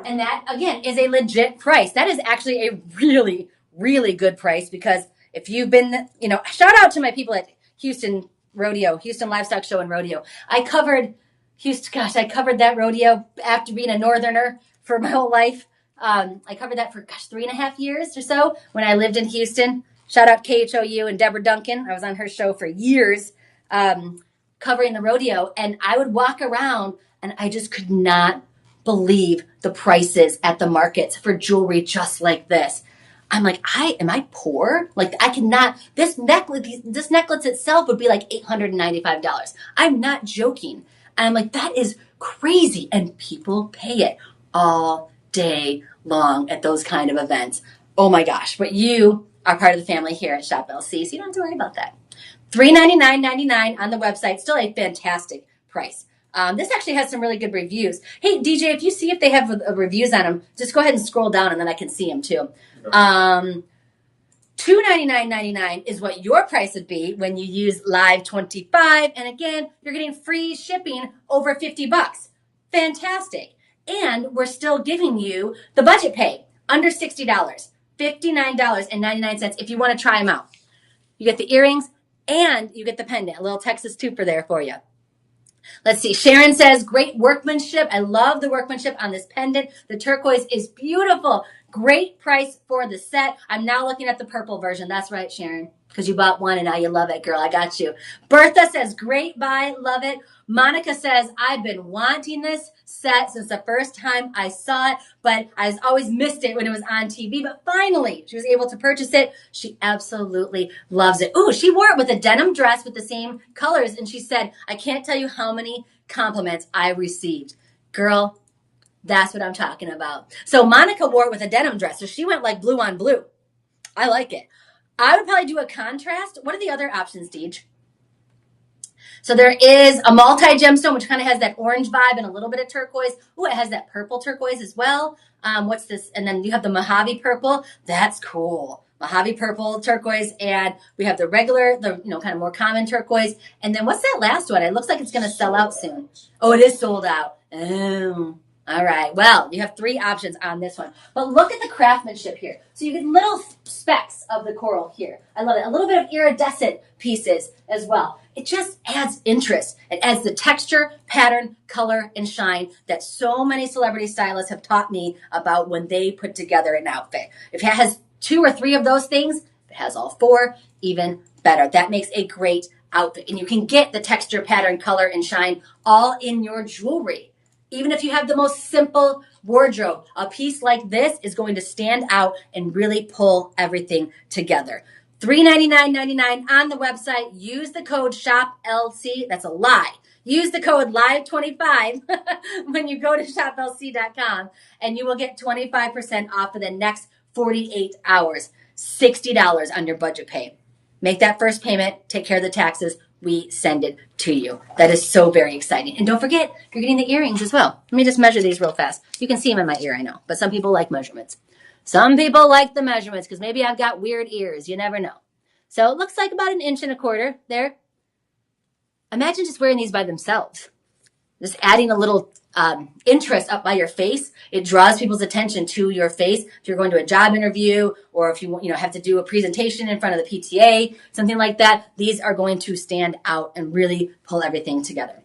And that, again, is a legit price. That is actually a really, really good price, because if you've been, shout out to my people at Houston Livestock Show and Rodeo. I covered that rodeo after being a northerner for my whole life. I covered that for, 3.5 years or so when I lived in Houston. Shout out KHOU and Deborah Duncan. I was on her show for years, covering the rodeo. And I would walk around and I just could not believe the prices at the markets for jewelry just like this. I'm like, am I poor? Like, I cannot, this necklace itself would be like $895. I'm not joking. And I'm like, that is crazy. And people pay it all day long at those kind of events. Oh my gosh. But you are part of the family here at Shop LC, so you don't have to worry about that. $399.99 on the website. Still a fantastic price. This actually has some really good reviews. Hey, DJ, if you see if they have reviews on them, just go ahead and scroll down and then I can see them too. $299.99 is what your price would be when you use Live 25. And again, you're getting free shipping over $50. Fantastic. And we're still giving you the budget pay under $60, $59.99 if you want to try them out. You get the earrings and you get the pendant, a little Texas twofer there for you. Let's see. Sharon says, great workmanship. I love the workmanship on this pendant. The turquoise is beautiful. Great price for the set. I'm now looking at the purple version. That's right, Sharon, because you bought one and now you love it, girl. I got you. Bertha says, great buy. Love it. Monica says, I've been wanting this set since the first time I saw it, but I always missed it when it was on TV. But finally, she was able to purchase it. She absolutely loves it. Ooh, she wore it with a denim dress with the same colors. And she said, I can't tell you how many compliments I received. Girl, that's what I'm talking about. So Monica wore it with a denim dress. So she went like blue on blue. I like it. I would probably do a contrast. What are the other options, Deej? So there is a multi-gemstone, which kind of has that orange vibe and a little bit of turquoise. Oh, it has that purple turquoise as well. What's this? And then you have the Mojave purple. That's cool. Mojave purple, turquoise, and we have the regular, kind of more common turquoise. And then what's that last one? It looks like it's going to sell out soon. Oh, it is sold out. Oh. All right. Well, you have 3 options on this one. But look at the craftsmanship here. So you get little specks of the coral here. I love it. A little bit of iridescent pieces as well. It just adds interest. It adds the texture, pattern, color, and shine that so many celebrity stylists have taught me about when they put together an outfit. If it has 2 or 3 of those things, if it has all 4, even better. That makes a great outfit. And you can get the texture, pattern, color, and shine all in your jewelry. Even if you have the most simple wardrobe, a piece like this is going to stand out and really pull everything together. $399.99 on the website. Use the code SHOPLC. That's a lie. Use the code LIVE25 when you go to shoplc.com and you will get 25% off for the next 48 hours. $60 on your budget pay. Make that first payment. Take care of the taxes. We send it to you. That is so very exciting. And don't forget, you're getting the earrings as well. Let me just measure these real fast. You can see them in my ear, I know. But some people like measurements. Some people like the measurements because maybe I've got weird ears. You never know. So it looks like about 1.25 inches there. Imagine just wearing these by themselves. Just adding a little interest up by your face. It draws people's attention to your face. If you're going to a job interview or if you have to do a presentation in front of the PTA, something like that, these are going to stand out and really pull everything together.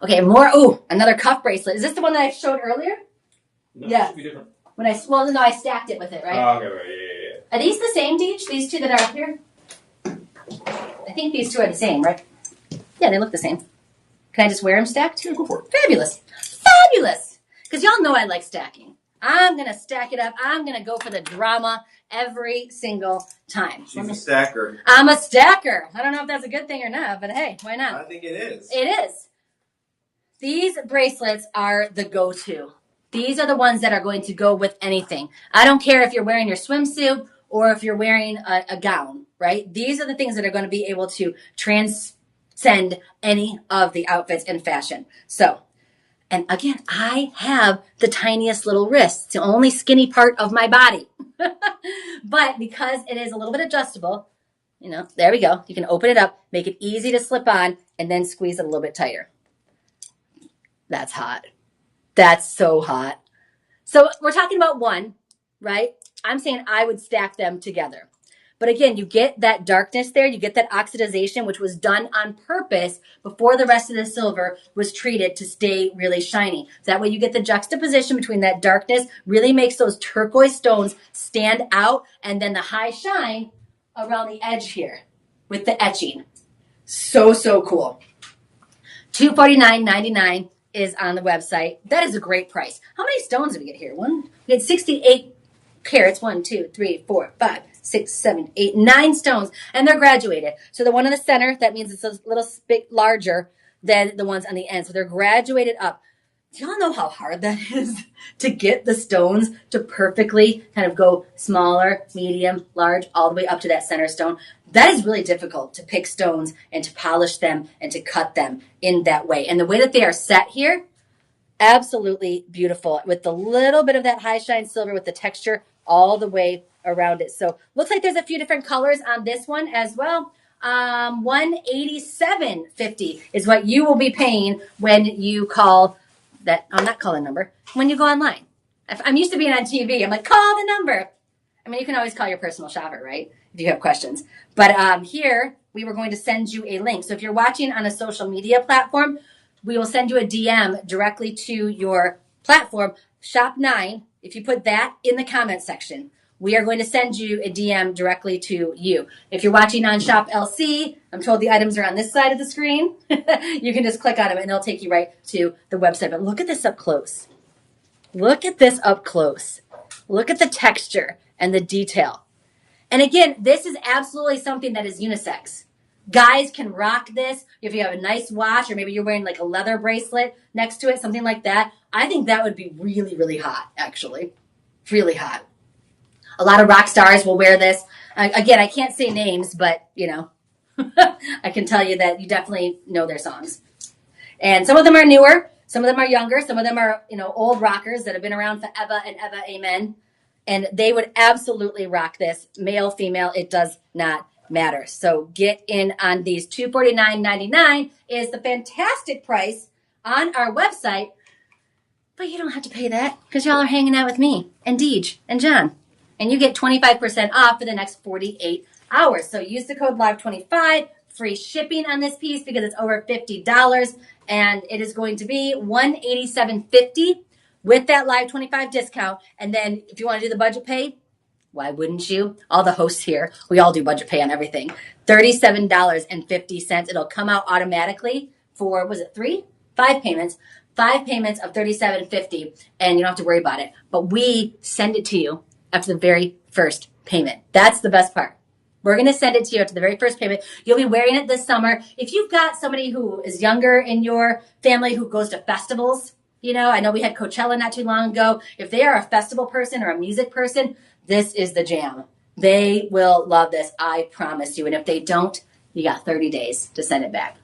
Okay, another cuff bracelet. Is this the one that I showed earlier? No, yeah. It should be different. I stacked it with it, right? Oh, okay, right, yeah. Are these the same, Deej? These 2 that are up here? I think these 2 are the same, right? Yeah, they look the same. Can I just wear them stacked? Yeah, go for it. Fabulous. Fabulous. Because y'all know I like stacking. I'm going to stack it up. I'm going to go for the drama every single time. She's a stacker. I'm a stacker. I don't know if that's a good thing or not, but hey, why not? I think it is. It is. These bracelets are the go-to. These are the ones that are going to go with anything. I don't care if you're wearing your swimsuit or if you're wearing a gown, right? These are the things that are going to be able to transcend any of the outfits in fashion. So, and again, I have the tiniest little wrist. It's the only skinny part of my body. But because it is a little bit adjustable, there we go. You can open it up, make it easy to slip on, and then squeeze it a little bit tighter. That's hot. That's so hot. So we're talking about one, right? I'm saying I would stack them together. But again, you get that darkness there, you get that oxidization, which was done on purpose before the rest of the silver was treated to stay really shiny. So that way you get the juxtaposition between that darkness, really makes those turquoise stones stand out, and then the high shine around the edge here with the etching. So, so cool. $249.99 is on the website. That is a great price. How many stones did we get here? We had 68 carats. 1, 2, 3, 4, 5, 6, 7, 8, 9 stones. And they're graduated. So the one in the center, that means it's a little bit larger than the ones on the end. So they're graduated up. Do y'all know how hard that is to get the stones to perfectly kind of go smaller, medium, large, all the way up to that center stone? That is really difficult to pick stones and to polish them and to cut them in that way. And the way that they are set here, absolutely beautiful with the little bit of that high shine silver with the texture all the way around it. So looks like there's a few different colors on this one as well. $187.50 is what you will be paying when you call that. I'm not calling number when you go online. I'm used to being on TV. I'm like, call the number. I mean, you can always call your personal shopper, right? If you have questions. But here, we were going to send you a link. So if you're watching on a social media platform, we will send you a DM directly to your platform, Shop 9. If you put that in the comment section, we are going to send you a DM directly to you. If you're watching on Shop LC, I'm told the items are on this side of the screen. You can just click on them and it'll take you right to the website. But look at this up close. Look at this up close. Look at the texture and the detail. And again, this is absolutely something that is unisex. Guys can rock this. If you have a nice watch, or maybe you're wearing like a leather bracelet next to it, something like that. I think that would be really, really hot, actually. Really hot. A lot of rock stars will wear this. Again, I can't say names, but, you know, I can tell you that you definitely know their songs. And some of them are newer. Some of them are younger. Some of them are, you know, old rockers that have been around forever and ever. Amen. And they would absolutely rock this. Male, female, it does not matter. So get in on these. $249.99 is the fantastic price on our website. But you don't have to pay that because y'all are hanging out with me and Deej and John. And you get 25% off for the next 48 hours. So use the code LIVE25, free shipping on this piece because it's over $50. And it is going to be $187.50 with that Live 25 discount. And then if you want to do the budget pay, why wouldn't you? All the hosts here, we all do budget pay on everything. $37.50. It'll come out automatically for, was it 5 payments? 5 payments of $37.50, and you don't have to worry about it. But we send it to you after the very first payment. That's the best part. We're going to send it to you after the very first payment. You'll be wearing it this summer. If you've got somebody who is younger in your family who goes to festivals, you know, I know we had Coachella not too long ago. If they are a festival person or a music person, this is the jam. They will love this, I promise you. And if they don't, you got 30 days to send it back.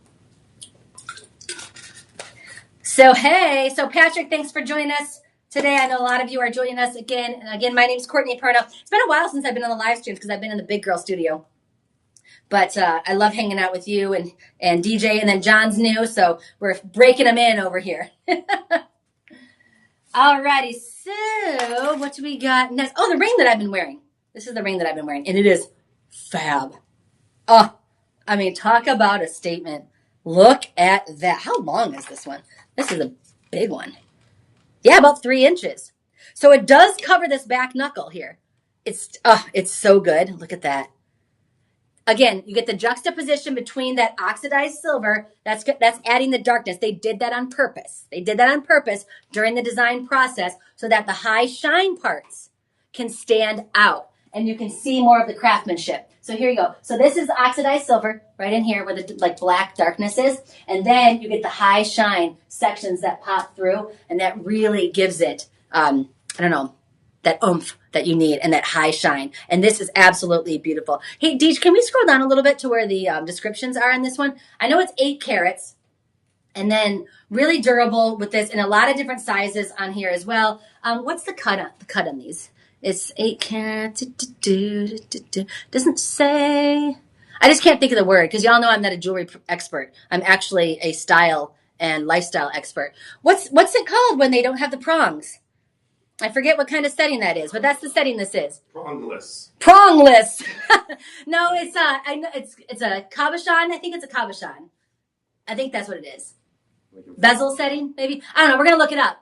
So, hey, Patrick, thanks for joining us today. I know a lot of you are joining us again. And again, my name's Courtney Perna. It's been a while since I've been on the live streams because I've been in the big girl studio. But I love hanging out with you and DJ, and then John's new, so we're breaking them in over here. Alrighty, so what do we got next? Oh, the ring that I've been wearing. This is the ring that I've been wearing, and it is fab. Oh, I mean, talk about a statement. Look at that. How long is this one? This is a big one. Yeah, about 3 inches. So it does cover this back knuckle here. It's so good. Look at that. Again, you get the juxtaposition between that oxidized silver. That's adding the darkness. They did that on purpose. They did that on purpose during the design process so that the high shine parts can stand out and you can see more of the craftsmanship. So here you go. So this is oxidized silver right in here where the like black darkness is. And then you get the high shine sections that pop through, and that really gives it, that oomph that you need and that high shine. And this is absolutely beautiful. Hey, Deej, can we scroll down a little bit to where the descriptions are on this one? I know it's 8 carats and then really durable with this in a lot of different sizes on here as well. What's the cut on these? It's 8 carats. Doesn't say. I just can't think of the word because y'all know I'm not a jewelry expert. I'm actually a style and lifestyle expert. What's it called when they don't have the prongs? I forget what kind of setting that is, but that's the setting this is. Prongless. Prongless. No, it's a cabochon. I think it's a cabochon. I think that's what it is. Bezel setting, maybe. I don't know. We're gonna look it up.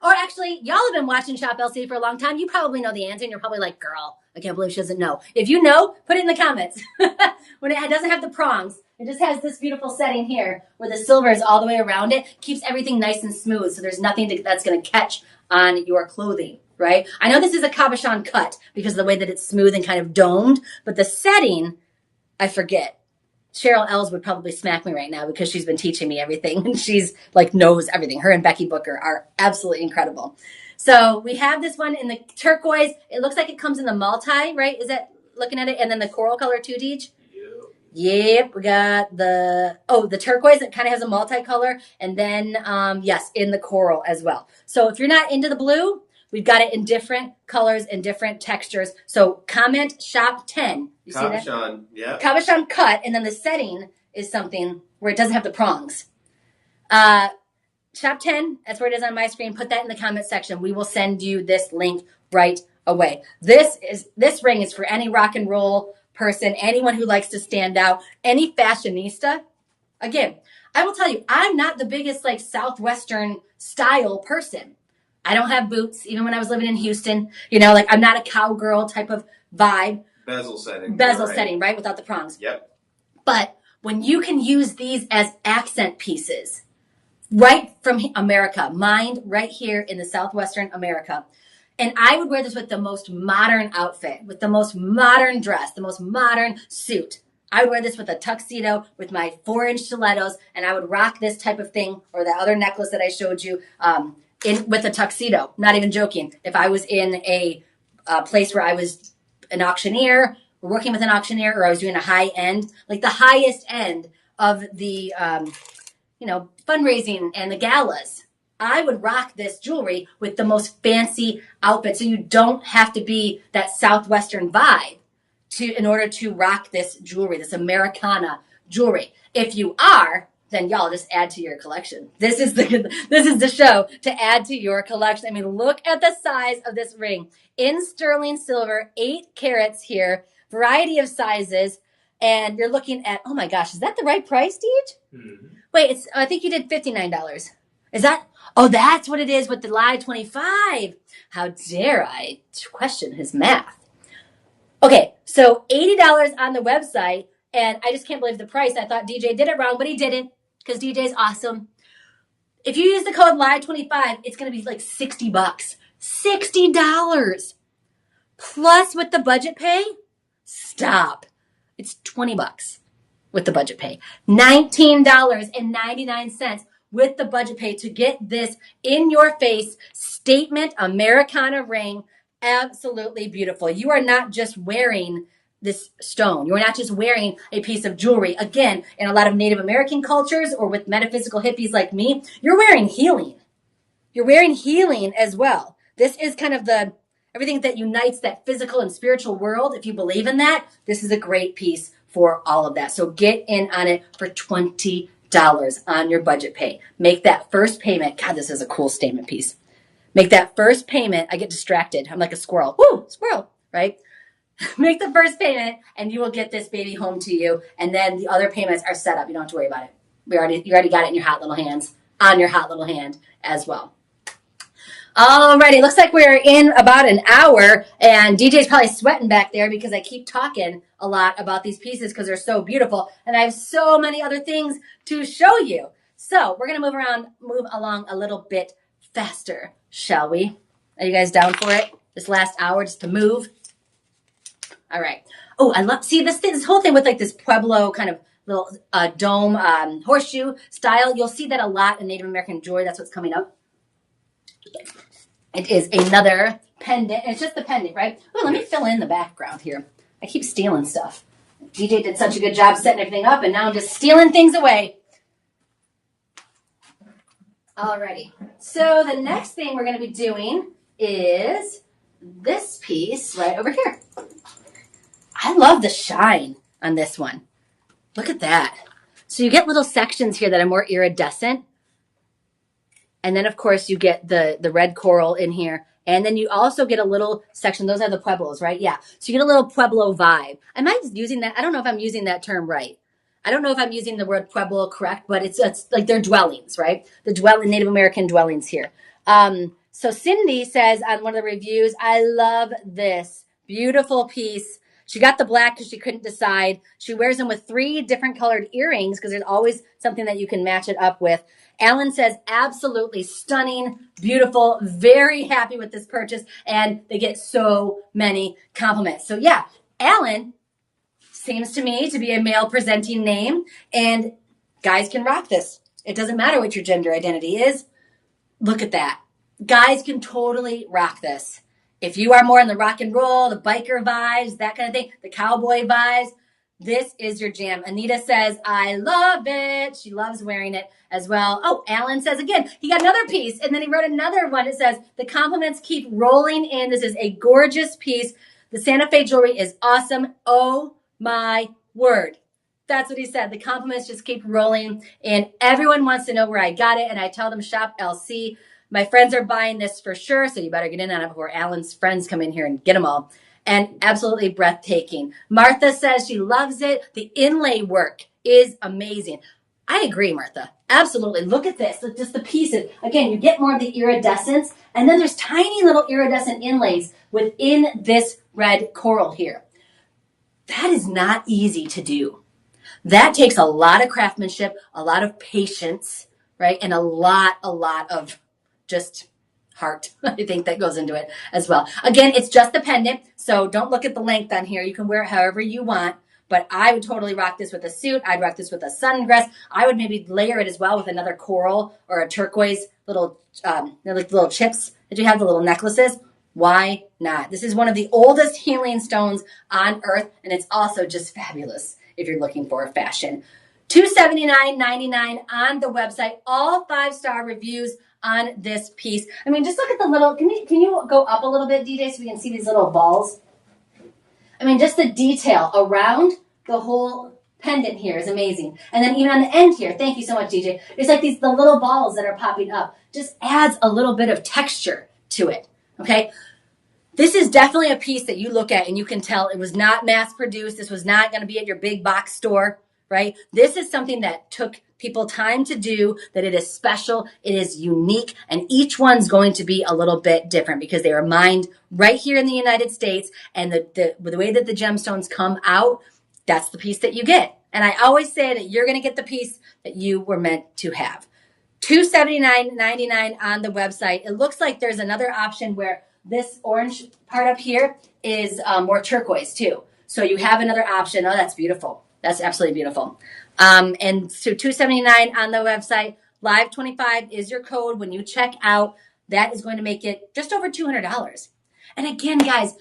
Or actually, y'all have been watching Shop LC for a long time. You probably know the answer, and you're probably like, "Girl, I can't believe she doesn't know." If you know, put it in the comments. When it doesn't have the prongs, it just has this beautiful setting here where the silver is all the way around it. Keeps everything nice and smooth, so there's nothing that's going to catch on your clothing, right? I know this is a cabochon cut because of the way that it's smooth and kind of domed, but the setting, I forget. Cheryl Ells would probably smack me right now because she's been teaching me everything and she's like knows everything. Her and Becky Booker are absolutely incredible. So we have this one in the turquoise. It looks like it comes in the multi, right? Is that looking at it? And then the coral color too, Deej? Yep, we got the turquoise. It kind of has a multicolor, and then yes, in the coral as well. So if you're not into the blue, we've got it in different colors and different textures. So comment shop 10. You see that? Cabochon, yeah. Cabochon cut, and then the setting is something where it doesn't have the prongs. Shop 10, that's where it is on my screen. Put that in the comment section. We will send you this link right away. This ring is for any rock and roll person, anyone who likes to stand out, any fashionista. Again, I will tell you, I'm not the biggest like Southwestern style person. I don't have boots, even when I was living in Houston. You know, like I'm not a cowgirl type of vibe. Bezel setting. Setting, right? Without the prongs. Yep. But when you can use these as accent pieces, right from America, mined right here in the Southwestern America. And I would wear this with the most modern outfit, with the most modern dress, the most modern suit. I would wear this with a tuxedo, with my 4-inch stilettos, and I would rock this type of thing, or that other necklace that I showed you, with a tuxedo. Not even joking. If I was in a place where I was an auctioneer, or working with an auctioneer, or I was doing a high end, like the highest end of the, fundraising and the galas, I would rock this jewelry with the most fancy outfit. So you don't have to be that Southwestern vibe in order to rock this jewelry, this Americana jewelry. If you are, then y'all just add to your collection. This is the show to add to your collection. I mean, look at the size of this ring in sterling silver, 8 carats here, variety of sizes. And you're looking at, oh my gosh, is that the right price, Deej? Mm-hmm. Wait, I think you did $59. Is that? Oh, that's what it is with the live 25. How dare I question his math? Okay, so $80 on the website, and I just can't believe the price. I thought DJ did it wrong, but he didn't, because DJ's awesome. If you use the code LIVE25, it's going to be like $60. $60. Plus with the budget pay, stop. It's $20 with the budget pay. $19.99 with the budget pay to get this in your face statement Americana ring. Absolutely beautiful. You are not just wearing this stone. You're not just wearing a piece of jewelry. Again, in a lot of Native American cultures or with metaphysical hippies like me, you're wearing healing. You're wearing healing as well. This is kind of everything that unites that physical and spiritual world. If you believe in that, this is a great piece for all of that. So get in on it for $20 on your budget pay. Make that first payment. God, this is a cool statement piece. Make that first payment. I get distracted. I'm like a squirrel. Woo, squirrel, right? Make the first payment and you will get this baby home to you. And then the other payments are set up. You don't have to worry about it. You already got it in your hot little hands, on your hot little hand as well. Alrighty, looks like we're in about an hour, and DJ's probably sweating back there because I keep talking a lot about these pieces because they're so beautiful, and I have so many other things to show you. So we're gonna move along a little bit faster, shall we? Are you guys down for it? This last hour just to move. All right. Oh, I love this whole thing with like this Pueblo kind of little dome horseshoe style. You'll see that a lot in Native American jewelry. That's what's coming up. It is another pendant. It's just the pendant, right? Oh, let me fill in the background here. I keep stealing stuff. DJ did such a good job setting everything up, and now I'm just stealing things away. Alrighty. So the next thing we're going to be doing is this piece right over here. I love the shine on this one. Look at that. So you get little sections here that are more iridescent. And then, of course, you get the red coral in here And then you also get a little section. Those are the Pueblos, right? Yeah. So you get a little Pueblo vibe. Am I using that? I don't know if I'm using that term right. I don't know if I'm using the word Pueblo correct, but it's like their dwellings, right? The Native American dwellings here. So Cindy says on one of the reviews, I love this beautiful piece. She got the black because she couldn't decide. She wears them with 3 different colored earrings because there's always something that you can match it up with. Alan says, absolutely stunning, beautiful, very happy with this purchase. And they get so many compliments. So yeah, Alan seems to me to be a male presenting name, and guys can rock this. It doesn't matter what your gender identity is. Look at that. Guys can totally rock this. If you are more in the rock and roll, the biker vibes, that kind of thing, the cowboy vibes, this is your jam. Anita says, I love it. She loves wearing it as well. Oh, Alan says again, he got another piece, and then he wrote another one. It says, the compliments keep rolling in. This is a gorgeous piece. The Santa Fe jewelry is awesome. Oh my word. That's what he said. The compliments just keep rolling in. Everyone wants to know where I got it, and I tell them shop LC. My friends are buying this for sure, so you better get in on it before Alan's friends come in here and get them all. And absolutely breathtaking. Martha says she loves it. The inlay work is amazing. I agree, Martha. Absolutely. Look at this. Look, just the pieces. Again, you get more of the iridescence, and then there's tiny little iridescent inlays within this red coral here. That is not easy to do. That takes a lot of craftsmanship, a lot of patience, right? And a lot of just heart. I think that goes into it as well. Again, it's just a pendant, so don't look at the length on here. You can wear it however you want, but I would totally rock this with a suit. I'd rock this with a sundress. I would maybe layer it as well with another coral or a turquoise little, like little chips that you have, the little necklaces. Why not? This is one of the oldest healing stones on earth, and it's also just fabulous if you're looking for a fashion. $279.99 on the website. All 5-star reviews on this piece. I mean, just look at the little, can you go up a little bit, DJ, so we can see these little balls? I mean, just the detail around the whole pendant here is amazing. And then even on the end here, thank you so much, DJ. It's like the little balls that are popping up. Just adds a little bit of texture to it, okay? This is definitely a piece that you look at and you can tell it was not mass produced. This was not going to be at your big box store, right? This is something that took people time to do, that it is special, it is unique, and each one's going to be a little bit different because they are mined right here in the United States, and the way that the gemstones come out, that's the piece that you get. And I always say that you're going to get the piece that you were meant to have. $279.99 on the website. It looks like there's another option where this orange part up here is more turquoise too. So you have another option. Oh, that's beautiful. That's absolutely beautiful. And so $279 on the website. Live 25 is your code when you check out. That is going to make it just over $200. And again, guys,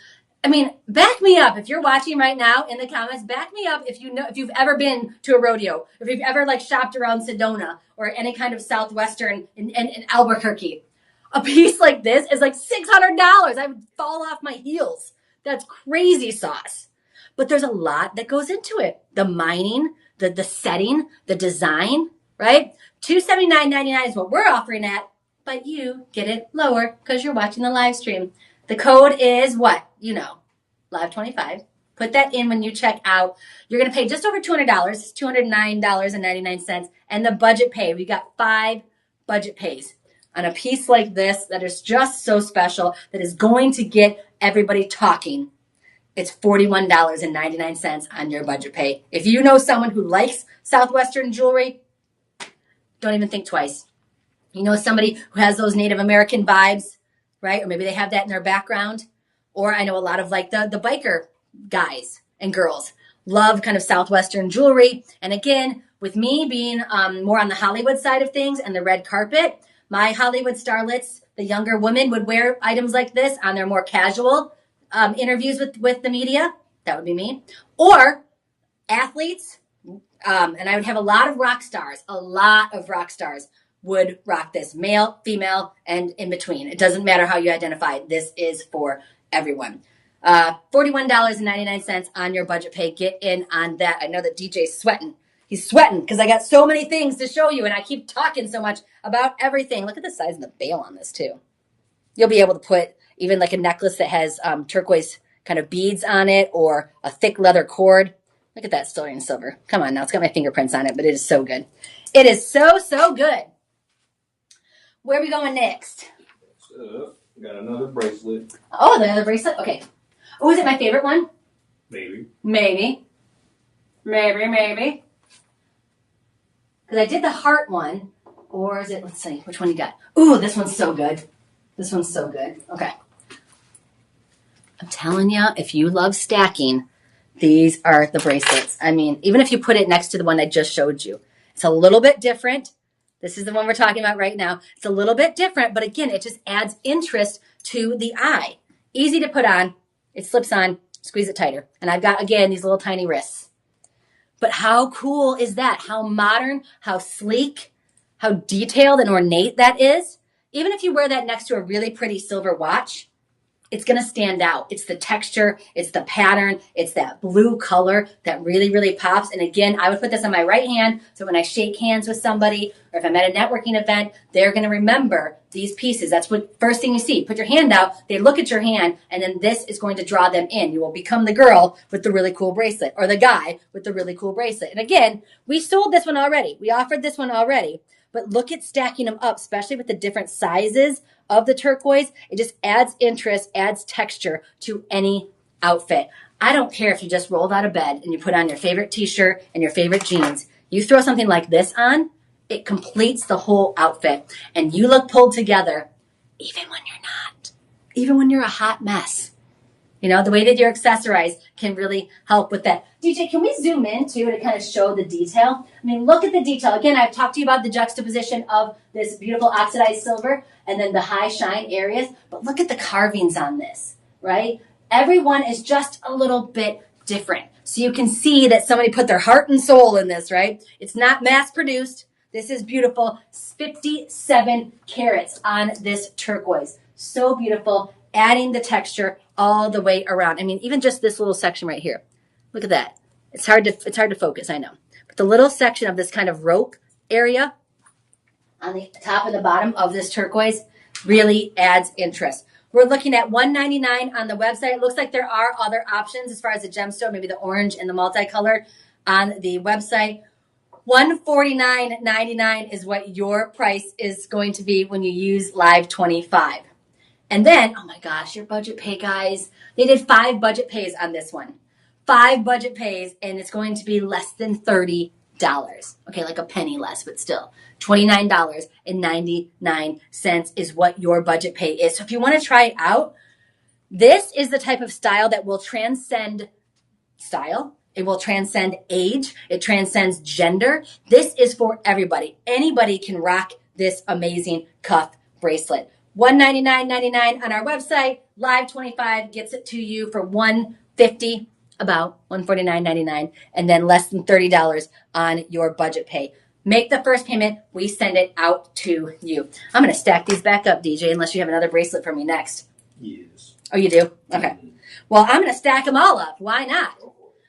I mean, back me up if you're watching right now in the comments. Back me up if you've ever been to a rodeo, if you've ever like shopped around Sedona or any kind of southwestern in Albuquerque. A piece like this is like $600. I would fall off my heels. That's crazy sauce. But there's a lot that goes into it. The mining, the setting, the design, right? $279.99 is what we're offering at, but you get it lower because you're watching the live stream. The code is what? Live 25. Put that in when you check out. You're going to pay just over $200. It's $209.99. And the budget pay, we got 5 budget pays on a piece like this that is just so special, that is going to get everybody talking. It's $41.99 on your budget pay. If you know someone who likes Southwestern jewelry, don't even think twice. You know somebody who has those Native American vibes, right? Or maybe they have that in their background. Or I know a lot of like the biker guys and girls love kind of Southwestern jewelry. And again, with me being more on the Hollywood side of things and the red carpet, my Hollywood starlets, the younger women, would wear items like this on their more casual interviews with the media. That would be me. Or athletes. And I would have a lot of rock stars would rock this, male, female, and in between. It doesn't matter how you identify. This is for everyone. $41.99 on your budget pay. Get in on that. I know that DJ's sweating. He's sweating because I got so many things to show you, and I keep talking so much about everything. Look at the size of the bail on this too. You'll be able to put even like a necklace that has turquoise kind of beads on it, or a thick leather cord. Look at that sterling silver. Come on now, it's got my fingerprints on it, but it is so good. It is so, so good. Where are we going next? Got another bracelet. Oh, the other bracelet? Okay. Oh, is it my favorite one? Maybe. Maybe. Because I did the heart one. Or is it, let's see, which one you got? Ooh, this one's so good. This one's so good. Okay. I'm telling you, if you love stacking, these are the bracelets. I mean, even if you put it next to the one I just showed you, it's a little bit different. This is the one we're talking about right now. It's a little bit different, but again, it just adds interest to the eye. Easy to put on. It slips on, squeeze it tighter. And I've got, again, these little tiny wrists. But how cool is that? How modern, how sleek, how detailed and ornate that is. Even if you wear that next to a really pretty silver watch, it's going to stand out. It's the texture, it's the pattern, it's that blue color that really, really pops. And again, I would put this on my right hand, so when I shake hands with somebody, or if I'm at a networking event, they're going to remember these pieces. That's what first thing you see. Put your hand out, they look at your hand, and then this is going to draw them in. You will become the girl with the really cool bracelet, or the guy with the really cool bracelet. And again, we sold this one already. We offered this one already. But look at stacking them up, especially with the different sizes of the turquoise. It just adds interest, adds texture to any outfit. I don't care if you just rolled out of bed and you put on your favorite t-shirt and your favorite jeans. You throw something like this on, it completes the whole outfit. And you look pulled together, even when you're not. Even when you're a hot mess. You know, the way that you're accessorized can really help with that. DJ, can we zoom in too to kind of show the detail? I mean, look at the detail. Again, I've talked to you about the juxtaposition of this beautiful oxidized silver and then the high shine areas, but look at the carvings on this, right? Everyone is just a little bit different. So you can see that somebody put their heart and soul in this, right? It's not mass produced. This is beautiful. 57 carats on this turquoise. So beautiful, adding the texture all the way around. I mean, even just this little section right here. Look at that. It's hard to focus, I know. But the little section of this kind of rope area on the top and the bottom of this turquoise really adds interest. We're looking at $199 on the website. It looks like there are other options as far as the gemstone, maybe the orange and the multicolored on the website. $149.99 is what your price is going to be when you use Live 25. And then, oh my gosh, your budget pay, guys. They did 5 budget pays on this one. 5 budget pays, and it's going to be less than $30. Okay, like a penny less, but still. $29.99 is what your budget pay is. So if you want to try it out, this is the type of style that will transcend style. It will transcend age. It transcends gender. This is for everybody. Anybody can rock this amazing cuff bracelet. $199.99 on our website. Live 25 gets it to you for $150, about $149.99, and then less than $30 on your budget pay. Make the first payment. We send it out to you. I'm going to stack these back up, DJ, unless you have another bracelet for me next. Yes. Oh, you do? Okay. Well, I'm going to stack them all up. Why not?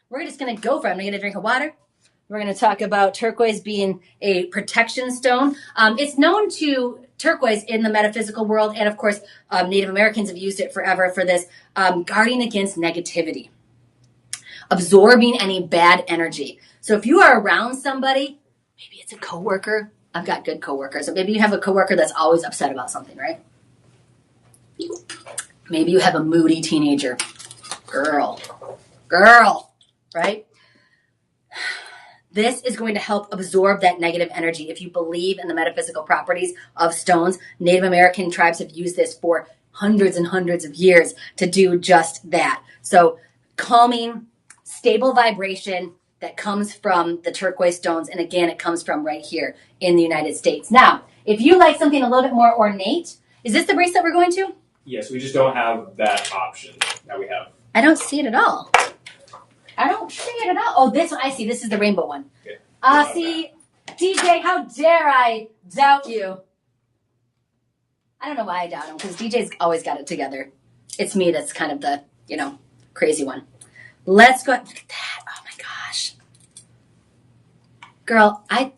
We're just going to go for it. I'm going to get a drink of water. We're going to talk about turquoise being a protection stone. It's known to turquoise in the metaphysical world, and of course, Native Americans have used it forever for this, guarding against negativity, absorbing any bad energy. So if you are around somebody, maybe it's a coworker. I've got good coworkers. Maybe you have a coworker that's always upset about something, right? Maybe you have a moody teenager. Girl, right? This is going to help absorb that negative energy. If you believe in the metaphysical properties of stones, Native American tribes have used this for hundreds and hundreds of years to do just that. So calming, stable vibration that comes from the turquoise stones. And again, it comes from right here in the United States. Now, if you like something a little bit more ornate, is this the bracelet we're going to? Yes, we just don't have that option that we have. I don't see it at all. Oh, this one, I see. This is the rainbow one. Okay. See, DJ, how dare I doubt you? I don't know why I doubt him, because DJ's always got it together. It's me that's kind of the, crazy one. Let's go. Look at that. Oh my gosh. Girl, I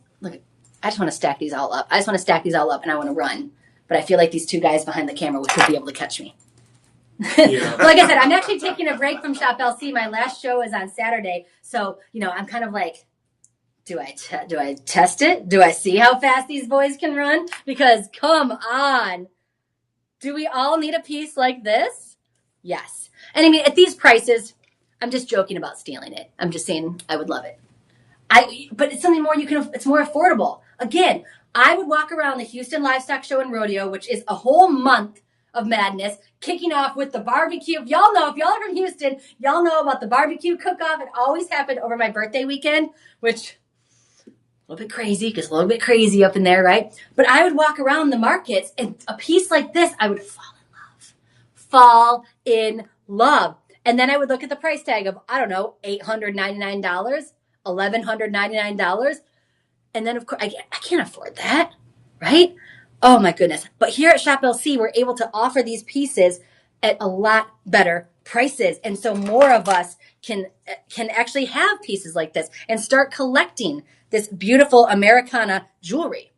just want to stack these all up. And I want to run. But I feel like these two guys behind the camera would be able to catch me. Yeah. Like I said, I'm actually taking a break from Shop LC. My last show is on Saturday. So, I'm kind of like, do I test it? Do I see how fast these boys can run? Because come on. Do we all need a piece like this? Yes. And I mean, at these prices, I'm just joking about stealing it. I'm just saying I would love it. But it's something more it's more affordable. Again, I would walk around the Houston Livestock Show and Rodeo, which is a whole month of madness, kicking off with the barbecue. If y'all are from Houston, y'all know about the barbecue cook-off. It always happened over my birthday weekend, which a little bit crazy, because a little bit crazy up in there, right? But I would walk around the markets, and a piece like this, I would fall in love. And then I would look at the price tag of, I don't know, $899, $1,199. And then, of course, I can't afford that, right? Oh, my goodness. But here at Shop LC, we're able to offer these pieces at a lot better prices. And so more of us can actually have pieces like this and start collecting this beautiful Americana jewelry.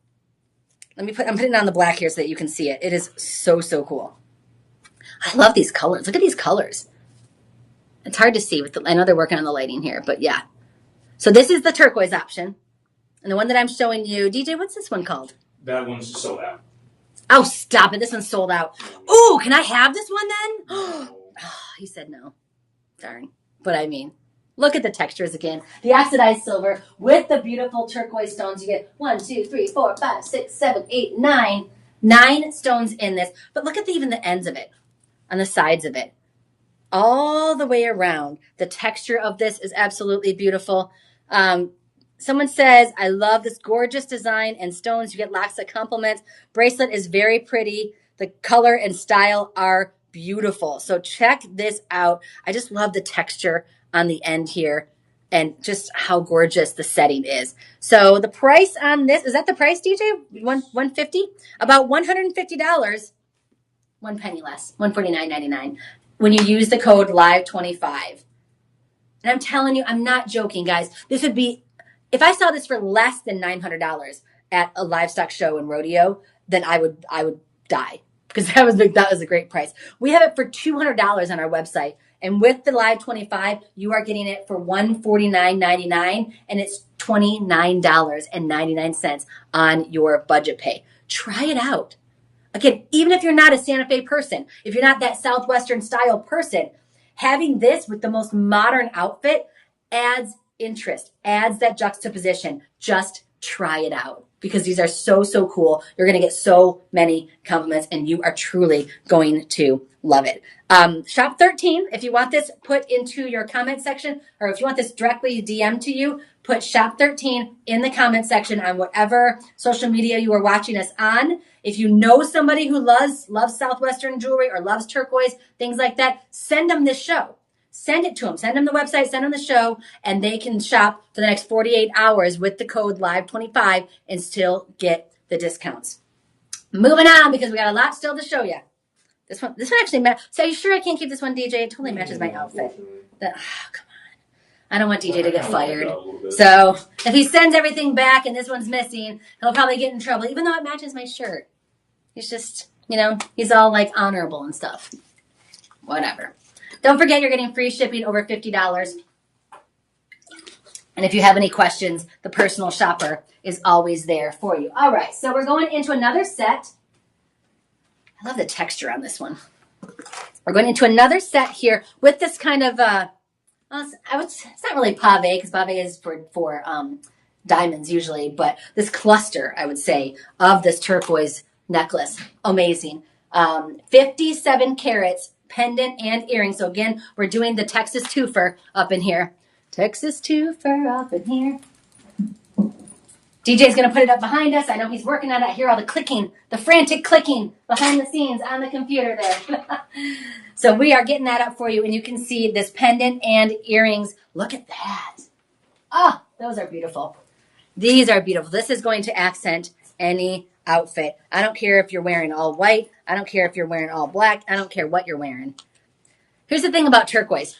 I'm putting it on the black here so that you can see it. It is so, so cool. I love these colors. Look at these colors. It's hard to see I know they're working on the lighting here, but yeah. So this is the turquoise option. And the one that I'm showing you, DJ, what's this one called? That one's sold out. Oh, stop it. This one's sold out. Ooh, can I have this one then? Oh, he said no. Darn. But I mean, look at the textures again. The oxidized silver with the beautiful turquoise stones. You get 1, 2, 3, 4, 5, 6, 7, 8, 9. 9 stones in this. But look at even the ends of it, on the sides of it. All the way around. The texture of this is absolutely beautiful. Someone says, I love this gorgeous design and stones. You get lots of compliments. Bracelet is very pretty. The color and style are beautiful. So check this out. I just love the texture on the end here and just how gorgeous the setting is. So the price on this, is that the price, DJ? $150? About $150. 1 penny less, $149.99. When you use the code LIVE25. And I'm telling you, I'm not joking, guys. This would be, if I saw this for less than $900 at a livestock show and rodeo, then I would die, because that was a great price. We have it for $200 on our website, and with the Live 25, you are getting it for $149.99, and it's $29.99 on your budget pay. Try it out. Again, even if you're not a Santa Fe person, if you're not that Southwestern style person, having this with the most modern outfit adds interest, adds that juxtaposition. Just try it out, because these are so, so cool. You're going to get so many compliments, and you are truly going to love it. Shop 13, if you want this put into your comment section, or if you want this directly DM to you, put Shop 13 in the comment section on whatever social media you are watching us on. If you know somebody who loves Southwestern jewelry or loves turquoise, things like that, send them this show. Send it to them. Send them the website, send them the show, and they can shop for the next 48 hours with the code LIVE25 and still get the discounts. Moving on, because we got a lot still to show you. This one actually matches. So are you sure I can't keep this one, DJ? It totally matches my outfit. Come on. I don't want DJ to get fired. So if he sends everything back and this one's missing, he'll probably get in trouble, even though it matches my shirt. He's just, he's all like honorable and stuff. Whatever. Don't forget, you're getting free shipping over $50. And if you have any questions, the personal shopper is always there for you. All right, so we're going into another set. I love the texture on this one. We're going into another set here with this kind of, it's not really pave, because pave is for diamonds usually, but this cluster, I would say, of this turquoise necklace. Amazing. 57 carats, pendant and earrings. So again, we're doing the Texas twofer up in here. Texas twofer up in here. DJ's going to put it up behind us. I know he's working on it. I hear all the clicking, the frantic clicking behind the scenes on the computer there. So we are getting that up for you, and you can see this pendant and earrings. Look at that. Oh, those are beautiful. These are beautiful. This is going to accent any outfit. I don't care if you're wearing all white. I don't care if you're wearing all black. I don't care what you're wearing. Here's the thing about turquoise.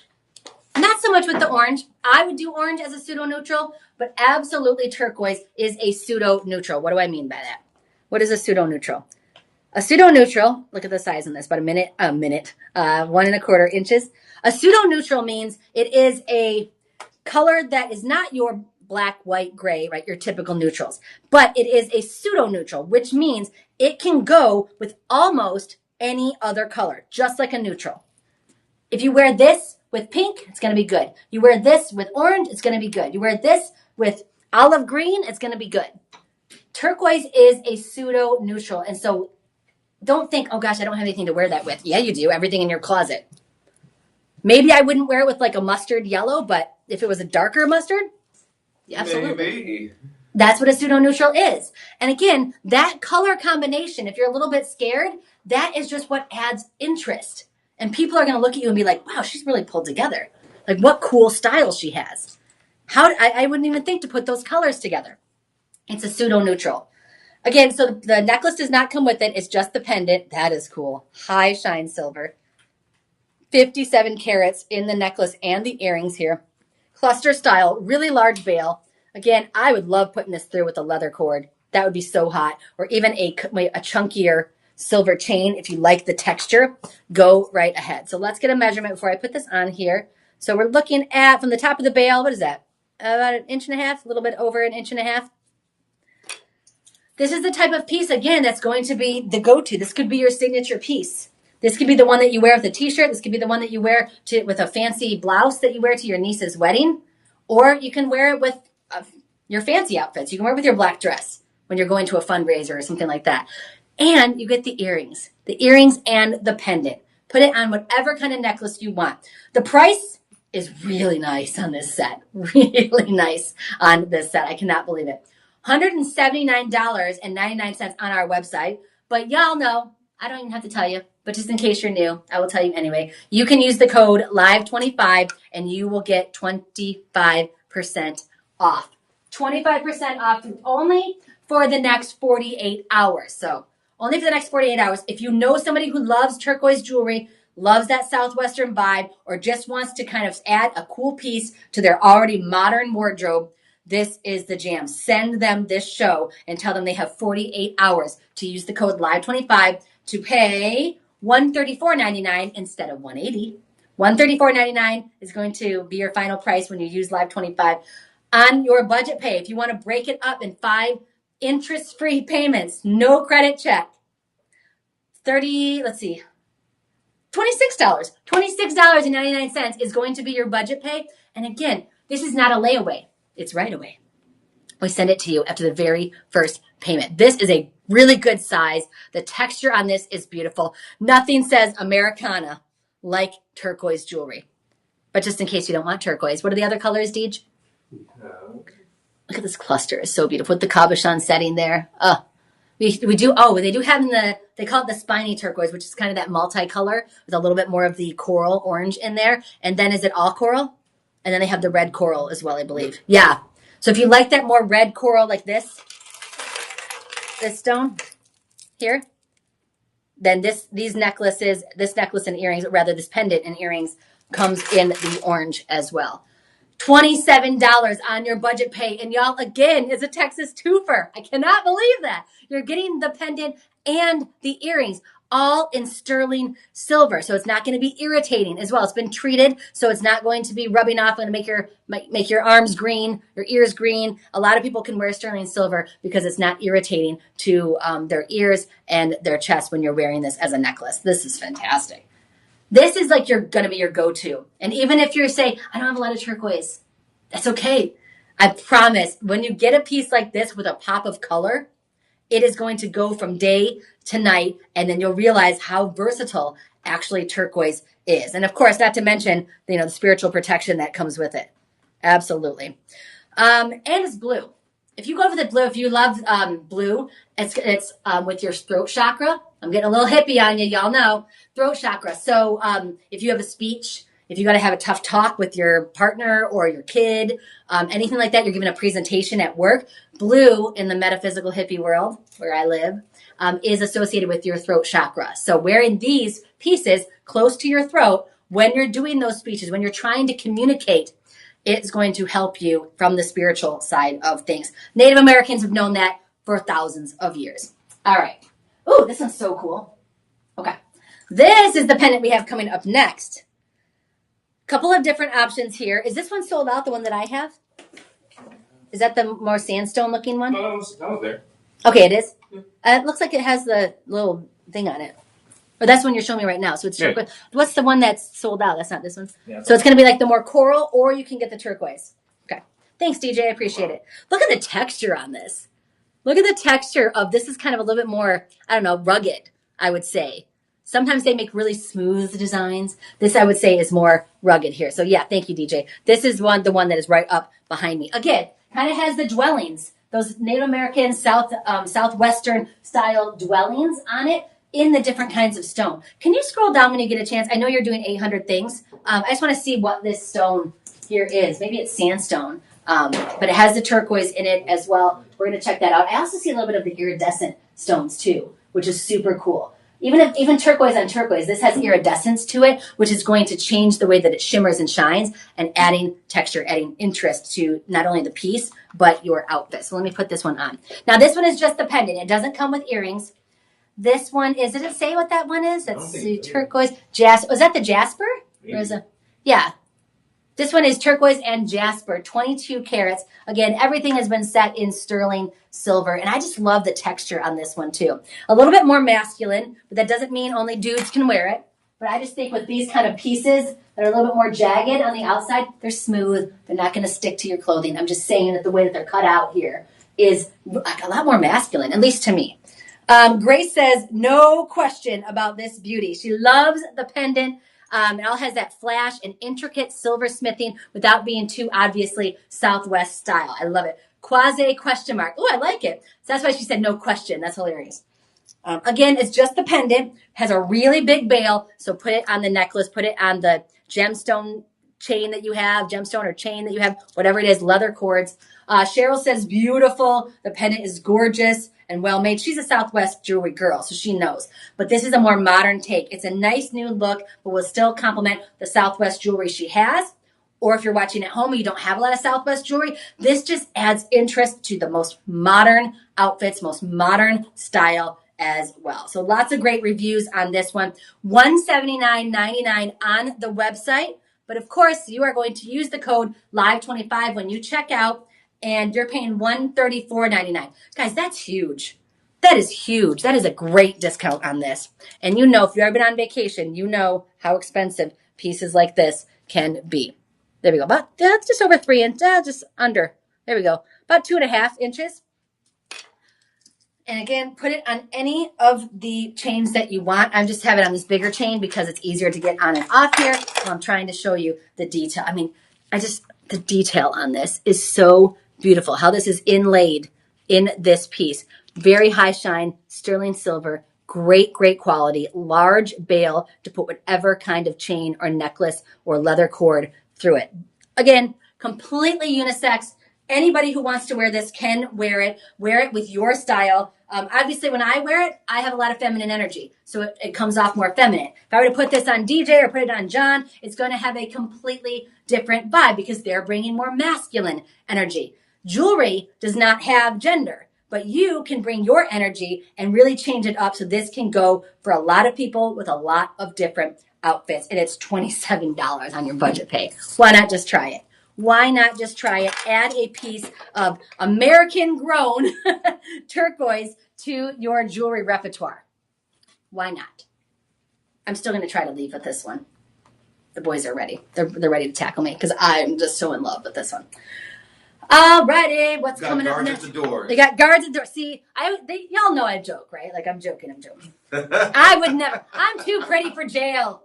Not so much with the orange. I would do orange as a pseudo-neutral, but absolutely turquoise is a pseudo-neutral. What do I mean by that? What is a pseudo-neutral? A pseudo-neutral, look at the size on this, about 1¼ inches. A pseudo-neutral means it is a color that is not your black, white, gray, right? Your typical neutrals, but it is a pseudo-neutral, which means it can go with almost any other color, just like a neutral. If you wear this with pink, it's going to be good. You wear this with orange, it's going to be good. You wear this with olive green, it's going to be good. Turquoise is a pseudo-neutral, and so don't think, oh gosh, I don't have anything to wear that with. Yeah, you do. Everything in your closet. Maybe I wouldn't wear it with like a mustard yellow, but if it was a darker mustard, absolutely. Maybe. That's what a pseudo-neutral is. And again, that color combination, if you're a little bit scared, that is just what adds interest. And people are going to look at you and be like, wow, she's really pulled together. Like, what cool style she has. I wouldn't even think to put those colors together. It's a pseudo-neutral. Again, so the necklace does not come with it. It's just the pendant. That is cool. High shine silver. 57 carats in the necklace and the earrings here. Cluster style, really large bail. Again, I would love putting this through with a leather cord. That would be so hot. Or even a chunkier silver chain. If you like the texture, go right ahead. So let's get a measurement before I put this on here. So we're looking at, from the top of the bail, what is that? About 1.5 inches, a little bit over 1.5 inches. This is the type of piece, again, that's going to be the go-to. This could be your signature piece. This could be the one that you wear with a t-shirt. This could be the one that you wear with a fancy blouse that you wear to your niece's wedding. Or you can wear it with your fancy outfits. You can wear it with your black dress when you're going to a fundraiser or something like that. And you get the earrings and the pendant. Put it on whatever kind of necklace you want. The price is really nice on this set. Really nice on this set. I cannot believe it. $179.99 on our website. But y'all know, I don't even have to tell you, but just in case you're new, I will tell you anyway. You can use the code LIVE25 and you will get 25% off. 25% off only for the next 48 hours. So only for the next 48 hours. If you know somebody who loves turquoise jewelry, loves that Southwestern vibe, or just wants to kind of add a cool piece to their already modern wardrobe, this is the jam. Send them this show and tell them they have 48 hours to use the code LIVE25 to pay $134.99 instead of $180. $134.99 is going to be your final price when you use LIVE25 on your budget pay. If you want to break it up in 5 interest-free payments, no credit check. $26. $26.99 is going to be your budget pay. And again, this is not a layaway. It's right away. We send it to you after the very first payment. This is a really good size. The texture on this is beautiful. Nothing says Americana like turquoise jewelry. But just in case you don't want turquoise, what are the other colors, Deej? Look at this cluster. It's so beautiful with the cabochon setting there. They do have they call it the spiny turquoise, which is kind of that multicolor with a little bit more of the coral orange in there. And then is it all coral? And then they have the red coral as well, I believe. Yeah. So if you like that more red coral like this stone here, then this necklace and earrings, or rather this pendant and earrings comes in the orange as well. $27 on your budget pay. And y'all, again, is a Texas twofer. I cannot believe that. You're getting the pendant and the earrings all in sterling silver. So it's not going to be irritating as well. It's been treated, so it's not going to be rubbing off and make your arms green, your ears green. A lot of people can wear sterling silver because it's not irritating to their ears and their chest when you're wearing this as a necklace. This is fantastic. This is like going to be your go-to. And even if you're saying, I don't have a lot of turquoise, that's okay. I promise, when you get a piece like this with a pop of color, it is going to go from day to night, and then you'll realize how versatile actually turquoise is. And of course, not to mention, the spiritual protection that comes with it. Absolutely. And it's blue. If you go for the blue, if you love blue, it's with your throat chakra. I'm getting a little hippie on you, y'all know. Throat chakra. So if you have a speech, if you got to have a tough talk with your partner or your kid, anything like that, you're giving a presentation at work, blue in the metaphysical hippie world, where I live, is associated with your throat chakra. So wearing these pieces close to your throat when you're doing those speeches, when you're trying to communicate, it's going to help you from the spiritual side of things. Native Americans have known that for thousands of years. All right. Ooh, this one's so cool. Okay. This is the pendant we have coming up next. Couple of different options here. Is this one sold out, the one that I have? Is that the more sandstone looking one? No, that was there. Okay, it is? It looks like it has the little thing on it. Or that's one you're showing me right now. So it's turquoise. Yeah. What's the one that's sold out? That's not this one? Yeah, so it's going to be like the more coral, or you can get the turquoise. Okay. Thanks, DJ. I appreciate it. Look at the texture on this. Look at the texture of this. Is kind of a little bit more, I don't know, rugged, I would say. Sometimes they make really smooth designs. This, I would say, is more rugged here. So yeah, thank you, DJ. This is the one that is right up behind me. Again, kind of has the dwellings, those Native American, Southwestern style dwellings on it in the different kinds of stone. Can you scroll down when you get a chance? I know you're doing 800 things. I just want to see what this stone here is. Maybe it's sandstone, but it has the turquoise in it as well. We're going to check that out. I also see a little bit of the iridescent stones too, which is super cool. Even turquoise on turquoise, this has iridescence to it, which is going to change the way that it shimmers and shines, and adding texture, adding interest to not only the piece, but your outfit. So let me put this one on. Now this one is just the pendant. It doesn't come with earrings. This one is, did it say what that one is? That's the turquoise. Jasper. Was that the jasper? Or is it? Yeah. This one is turquoise and jasper, 22 carats. Again, everything has been set in sterling silver, and I just love the texture on this one too. A little bit more masculine, but that doesn't mean only dudes can wear it. But I just think with these kind of pieces that are a little bit more jagged on the outside, they're smooth. They're not going to stick to your clothing. I'm just saying that the way that they're cut out here is like a lot more masculine, at least to me. Grace says, no question about this beauty. She loves the pendant. It all has that flash and intricate silversmithing without being too obviously Southwest style. I love it. Quasi question mark. Oh, I like it. So that's why she said no question. That's hilarious. Again, it's just the pendant. Has a really big bail. So put it on the necklace. Put it on the gemstone chain that you have, gemstone or chain that you have, whatever it is, leather cords. Cheryl says, beautiful. The pendant is gorgeous and well made. She's a Southwest jewelry girl, so she knows. But this is a more modern take. It's a nice new look, but will still complement the Southwest jewelry she has. Or if you're watching at home and you don't have a lot of Southwest jewelry, this just adds interest to the most modern outfits, most modern style as well. So lots of great reviews on this one. $179.99 on the website. But of course, you are going to use the code LIVE25 when you check out, and you're paying $134.99. Guys, that's huge. That is huge. That is a great discount on this. And you know, if you've ever been on vacation, you know how expensive pieces like this can be. There we go. About that's just over 3 inches, just under. There we go. About 2.5 inches. And again, put it on any of the chains that you want. I'm just having it on this bigger chain because it's easier to get on and off here. So I'm trying to show you the detail. I mean, the detail on this is so beautiful. How this is inlaid in this piece. Very high shine, sterling silver, great, great quality, large bail to put whatever kind of chain or necklace or leather cord through it. Again, completely unisex. Anybody who wants to wear this can wear it. Wear it with your style. Obviously, when I wear it, I have a lot of feminine energy, so it comes off more feminine. If I were to put this on DJ or put it on John, it's going to have a completely different vibe because they're bringing more masculine energy. Jewelry does not have gender, but you can bring your energy and really change it up so this can go for a lot of people with a lot of different outfits, and it's $27 on your budget pay. Why not just try it? Why not just try it? Add a piece of American-grown turquoise to your jewelry repertoire. Why not? I'm still going to try to leave with this one. The boys are ready. They're ready to tackle me because I'm just so in love with this one. Alrighty, what's coming up next? They got guards at the doors. They got guards at the door. See, y'all know I joke, right? Like I'm joking. I would never. I'm too pretty for jail.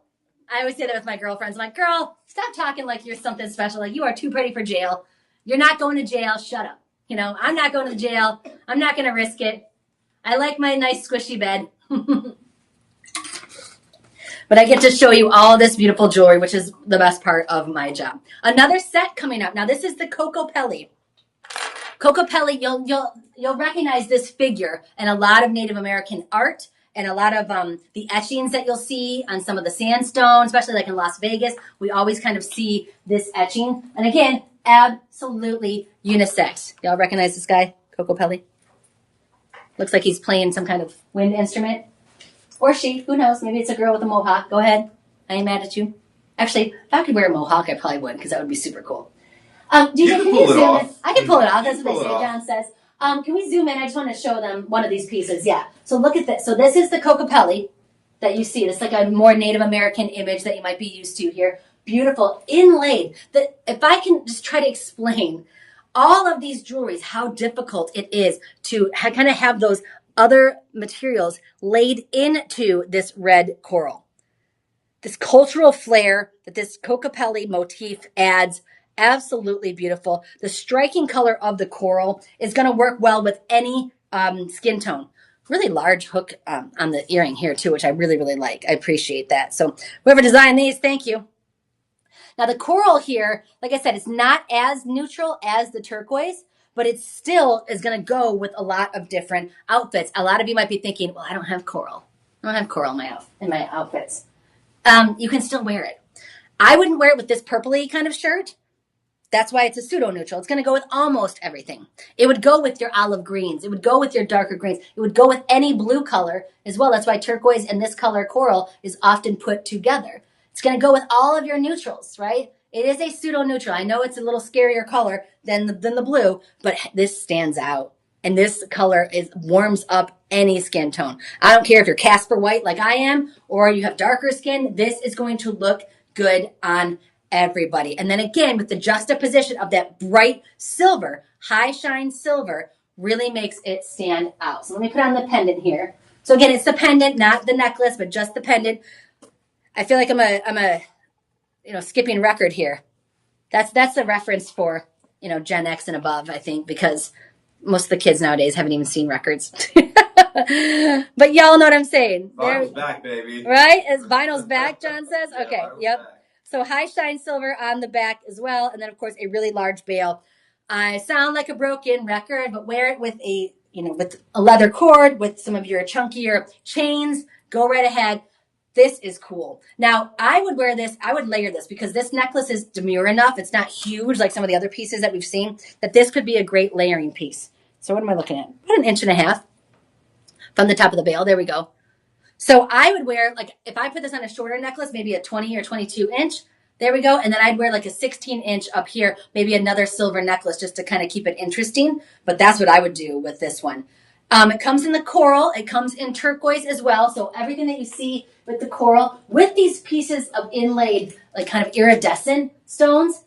I always say that with my girlfriends. I'm like, girl, stop talking like you're something special. Like you are too pretty for jail. You're not going to jail. Shut up. You know, I'm not going to jail. I'm not going to risk it. I like my nice squishy bed. But I get to show you all this beautiful jewelry, which is the best part of my job. Another set coming up. Now, this is the Coco Pelli. Coco Pelli, you'll recognize this figure in a lot of Native American art and a lot of the etchings that you'll see on some of the sandstone, especially like in Las Vegas. We always kind of see this etching. And again, absolutely unisex. Y'all recognize this guy, Coco Pelli? Looks like he's playing some kind of wind instrument. Or she, who knows? Maybe it's a girl with a mohawk. Go ahead. I ain't mad at you. Actually, if I could wear a mohawk, I probably would, because that would be super cool. DJ, can you zoom in? I can pull it off. That's what they say, John says. Can we zoom in? I just want to show them one of these pieces. Yeah. So look at this. So this is the Kokopelli that you see. It's like a more Native American image that you might be used to here. Beautiful, inlaid. If I can just try to explain all of these jewelries, how difficult it is to kind of have those other materials laid into this red coral. This cultural flair that this Kokopelli motif adds, absolutely beautiful. The striking color of the coral is going to work well with any skin tone. Really large hook on the earring here too, which I really, really like. I appreciate that. So whoever designed these, thank you. Now the coral here, like I said, it's not as neutral as the turquoise, but it still is going to go with a lot of different outfits. A lot of you might be thinking, well, I don't have coral. I don't have coral in my outfits. You can still wear it. I wouldn't wear it with this purpley kind of shirt. That's why it's a pseudo-neutral. It's going to go with almost everything. It would go with your olive greens. It would go with your darker greens. It would go with any blue color as well. That's why turquoise and this color coral is often put together. It's going to go with all of your neutrals, right? It is a pseudo-neutral. I know it's a little scarier color than the blue, but this stands out. And this color warms up any skin tone. I don't care if you're Casper white like I am, or you have darker skin. This is going to look good on everybody. And then again, with the juxtaposition of that bright silver, high shine silver, really makes it stand out. So let me put on the pendant here. So again, it's the pendant, not the necklace, but just the pendant. I feel like I'm a skipping record here. That's the reference for, Gen X and above, I think, because most of the kids nowadays haven't even seen records. But y'all know what I'm saying. Vinyl's back, baby. Right? Is vinyl's back, John says? Okay, yep. Back. So high shine silver on the back as well. And then, of course, a really large bail. I sound like a broken record, but wear it with with a leather cord, with some of your chunkier chains. Go right ahead. This is cool. Now, I would wear this. I would layer this because this necklace is demure enough. It's not huge like some of the other pieces that we've seen, that this could be a great layering piece. So what am I looking at? About 1.5 inches from the top of the bail. There we go. So I would wear, if I put this on a shorter necklace, maybe a 20 or 22 inch. There we go. And then I'd wear like a 16 inch up here, maybe another silver necklace just to kind of keep it interesting. But that's what I would do with this one. It comes in the coral. It comes in turquoise as well. So everything that you see with the coral, with these pieces of inlaid, kind of iridescent stones,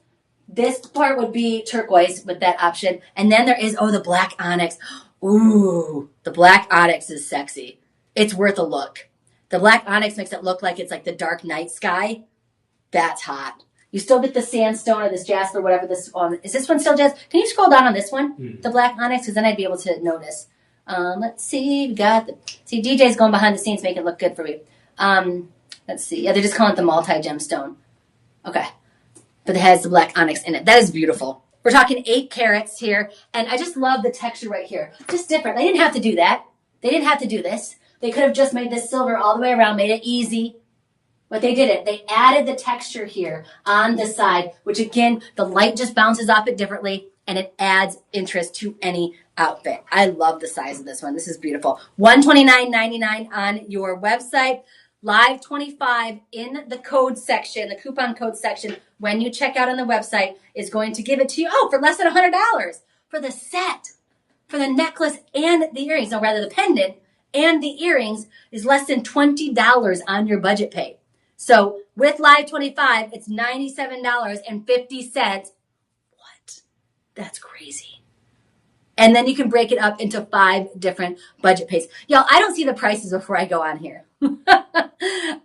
this part would be turquoise with that option. And then there is, the black onyx. Ooh, the black onyx is sexy. It's worth a look. The black onyx makes it look like it's like the dark night sky. That's hot. You still get the sandstone or this jasper, whatever this one. Is this one still jasper? Can you scroll down on this one? The black onyx, because then I'd be able to notice. Let's see. We got DJ's going behind the scenes, make it look good for me. Let's see. Yeah, they're just calling it the multi-gemstone. Okay. But it has the black onyx in it. That is beautiful. We're talking 8 carats here. And I just love the texture right here. Just different. They didn't have to do that. They didn't have to do this. They could have just made this silver all the way around, made it easy. But they didn't. They added the texture here on the side, which again, the light just bounces off it differently, and it adds interest to any outfit. I love the size of this one. This is beautiful. $129.99 on your website. Live 25 in the code section, the coupon code section, when you check out on the website, is going to give it to you, for less than $100 for the set, for the necklace and the earrings. No, rather the pendant and the earrings is less than $20 on your budget pay. So with Live 25, it's $97.50. What? That's crazy. And then you can break it up into 5 different budget pays. Y'all, I don't see the prices before I go on here.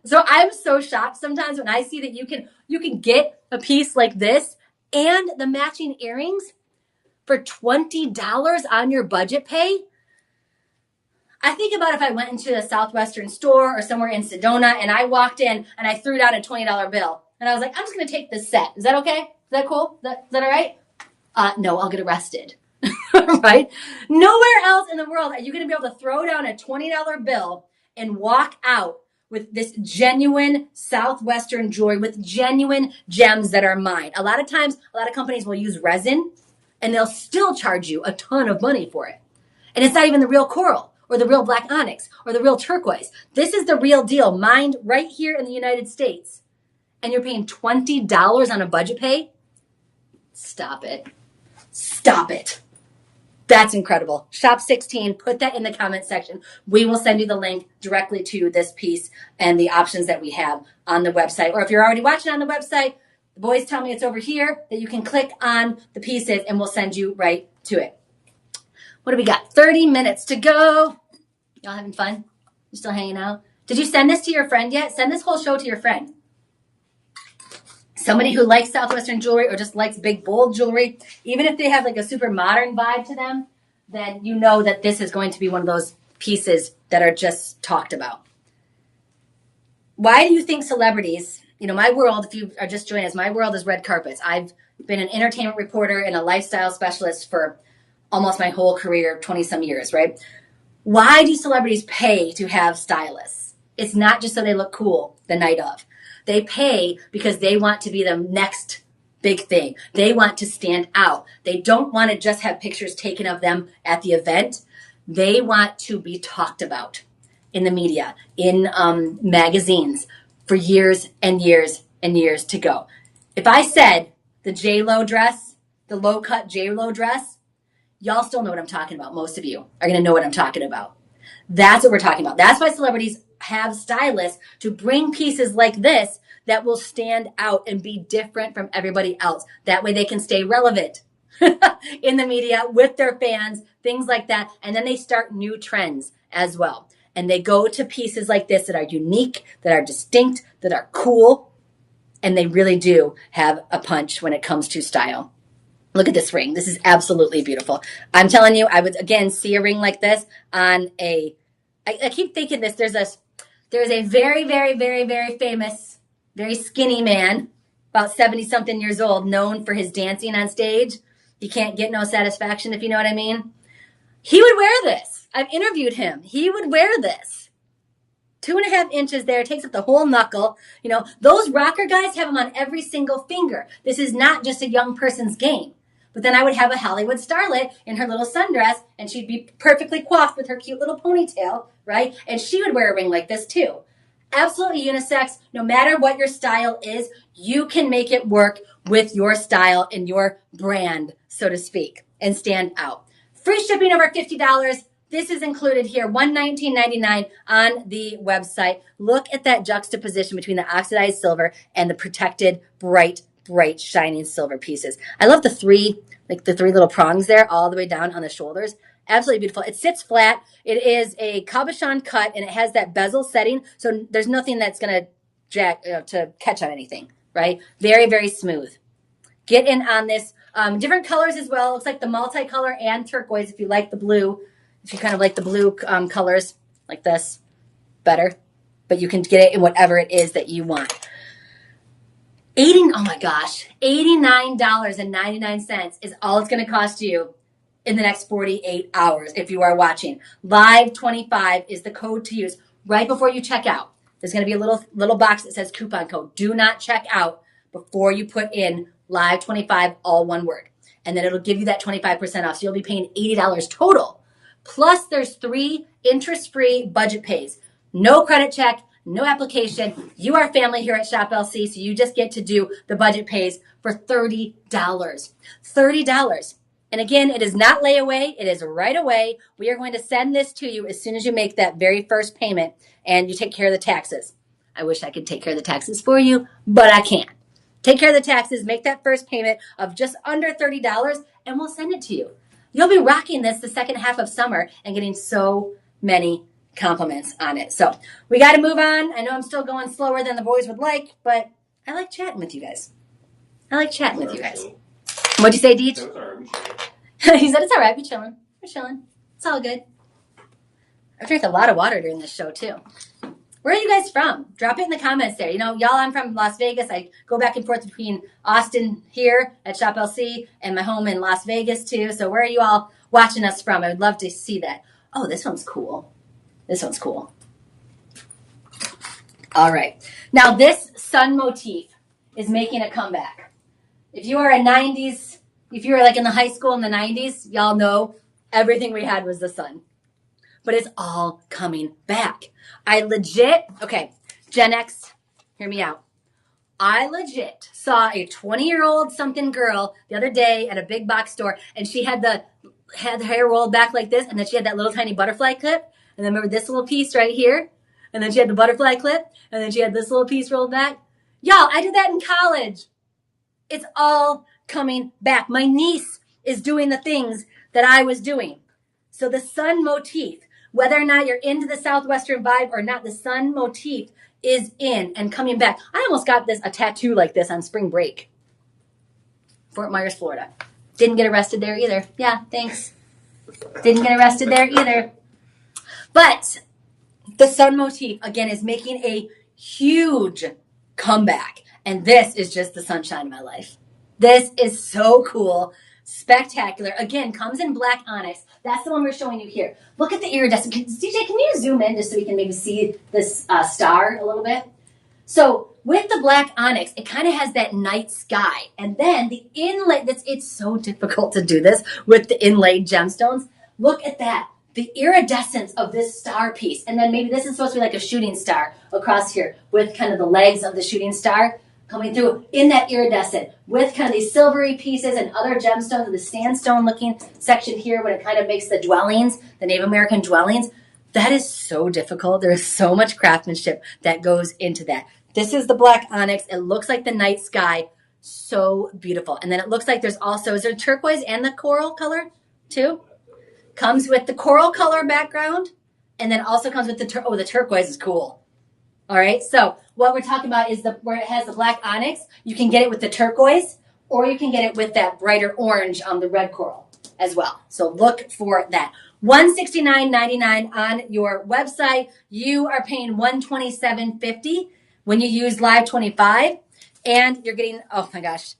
So I'm so shocked sometimes when I see that you can get a piece like this and the matching earrings for $20 on your budget pay. I think about if I went into a Southwestern store or somewhere in Sedona and I walked in and I threw down a $20 bill and I was like, I'm just going to take this set. Is that okay? Is that cool? Is that all right? No, I'll get arrested. Right? Nowhere else in the world are you going to be able to throw down a $20 bill and walk out with this genuine Southwestern jewelry with genuine gems that are mine. A lot of times, a lot of companies will use resin and they'll still charge you a ton of money for it. And it's not even the real coral. or the real black onyx or the real turquoise. This is the real deal, mined right here in the United States. And you're paying $20 on a budget pay? Stop it. Stop it. That's incredible. Shop 16, put that in the comment section. We will send you the link directly to this piece and the options that we have on the website. Or if you're already watching on the website, the boys tell me it's over here that you can click on the pieces and we'll send you right to it. What do we got? 30 minutes to go. Y'all having fun? You still hanging out? Did you send this to your friend yet? Send this whole show to your friend. Somebody who likes Southwestern jewelry or just likes big, bold jewelry, even if they have like a super modern vibe to them, then you know that this is going to be one of those pieces that are just talked about. Why do you think celebrities, my world, if you are just joining us, my world is red carpets. I've been an entertainment reporter and a lifestyle specialist for almost my whole career, 20 some years, right? Why do celebrities pay to have stylists? It's not just so they look cool the night of. They pay because they want to be the next big thing. They want to stand out. They don't want to just have pictures taken of them at the event. They want to be talked about in the media, in magazines for years and years and years to go. If I said the J-Lo dress, the low-cut J-Lo dress, y'all still know what I'm talking about. Most of you are going to know what I'm talking about. That's what we're talking about. That's why celebrities have stylists to bring pieces like this that will stand out and be different from everybody else. That way they can stay relevant in the media with their fans, things like that. And then they start new trends as well. And they go to pieces like this that are unique, that are distinct, that are cool. And they really do have a punch when it comes to style. Look at this ring. This is absolutely beautiful. I'm telling you, I would, again, see a ring like this on I keep thinking this. There's a very, very, very, very famous, very skinny man, about 70-something years old, known for his dancing on stage. He can't get no satisfaction, if you know what I mean. He would wear this. I've interviewed him. He would wear this. 2.5 inches there, takes up the whole knuckle. Those rocker guys have them on every single finger. This is not just a young person's game. But then I would have a Hollywood starlet in her little sundress, and she'd be perfectly coiffed with her cute little ponytail, right? And she would wear a ring like this too. Absolutely unisex. No matter what your style is, you can make it work with your style and your brand, so to speak, and stand out. Free shipping over $50. This is included here, $119.99 on the website. Look at that juxtaposition between the oxidized silver and the protected, bright, shining silver pieces. I love the three little prongs there all the way down on the shoulders. Absolutely beautiful. It sits flat. It is a cabochon cut, and it has that bezel setting, so there's nothing that's going to catch on anything, right? Very, very smooth. Get in on this. Different colors as well. It looks like the multicolor and turquoise if you like the blue. If you kind of like the blue colors like this, better. But you can get it in whatever it is that you want. $89.99 is all it's going to cost you in the next 48 hours if you are watching. Live 25 is the code to use right before you check out. There's going to be a little box that says coupon code. Do not check out before you put in live 25, all one word. And then it'll give you that 25% off. So you'll be paying $80 total. Plus there's 3 interest-free budget pays. No credit check. No application. You are family here at Shop LC, so you just get to do the budget pays for $30. $30. And again, it is not layaway. It is right away. We are going to send this to you as soon as you make that very first payment and you take care of the taxes. I wish I could take care of the taxes for you, but I can't. Take care of the taxes, make that first payment of just under $30, and we'll send it to you. You'll be rocking this the second half of summer and getting so many compliments on it. So we got to move on. I know I'm still going slower than the boys would like, but I like chatting with you guys. What'd you say, Deej? He said it's all right. We're chilling. It's all good. I've drank a lot of water during this show too. Where are you guys from? Drop it in the comments there. Y'all, I'm from Las Vegas. I go back and forth between Austin here at Shop LC and my home in Las Vegas too. So where are you all watching us from? I would love to see that. Oh, this one's cool. All right. Now this sun motif is making a comeback. If you are a 90s, if you were like in the high school in the 90s, y'all know everything we had was the sun. but it's all coming back. Okay, Gen X, hear me out. I legit saw a 20-year-old something girl the other day at a big box store, and she had the hair rolled back like this, and then she had that little tiny butterfly clip, and then remember this little piece right here, and then she had the butterfly clip, and then she had this little piece rolled back. Y'all, I did that in college. It's all coming back. My niece is doing the things that I was doing. So the sun motif, whether or not you're into the Southwestern vibe or not, the sun motif is in and coming back. I almost got a tattoo like this on spring break. Fort Myers, Florida. Didn't get arrested there either. Yeah, thanks. Didn't get arrested there either. But the sun motif, again, is making a huge comeback. And this is just the sunshine of my life. This is so cool. Spectacular. Again, comes in black onyx. That's the one we're showing you here. Look at the iridescent. DJ, can you zoom in just so we can maybe see this star a little bit? So with the black onyx, it kind of has that night sky. And then the inlay, it's so difficult to do this with the inlaid gemstones. Look at that. The iridescence of this star piece. And then maybe this is supposed to be like a shooting star across here with kind of the legs of the shooting star coming through in that iridescent with kind of these silvery pieces and other gemstones and the sandstone looking section here when it kind of makes the dwellings, the Native American dwellings. That is so difficult. There's so much craftsmanship that goes into that. This is the black onyx. It looks like the night sky. So beautiful. And then it looks like there's also, is there turquoise and the coral color too? Comes with the coral color background. And then also comes with the turquoise is cool. All right, so what we're talking about is where it has the black onyx. You can get it with the turquoise, or you can get it with that brighter orange on the red coral as well. So look for that. $169.99 on your website. You are paying $127.50 when you use Live 25, and you're getting, oh my gosh,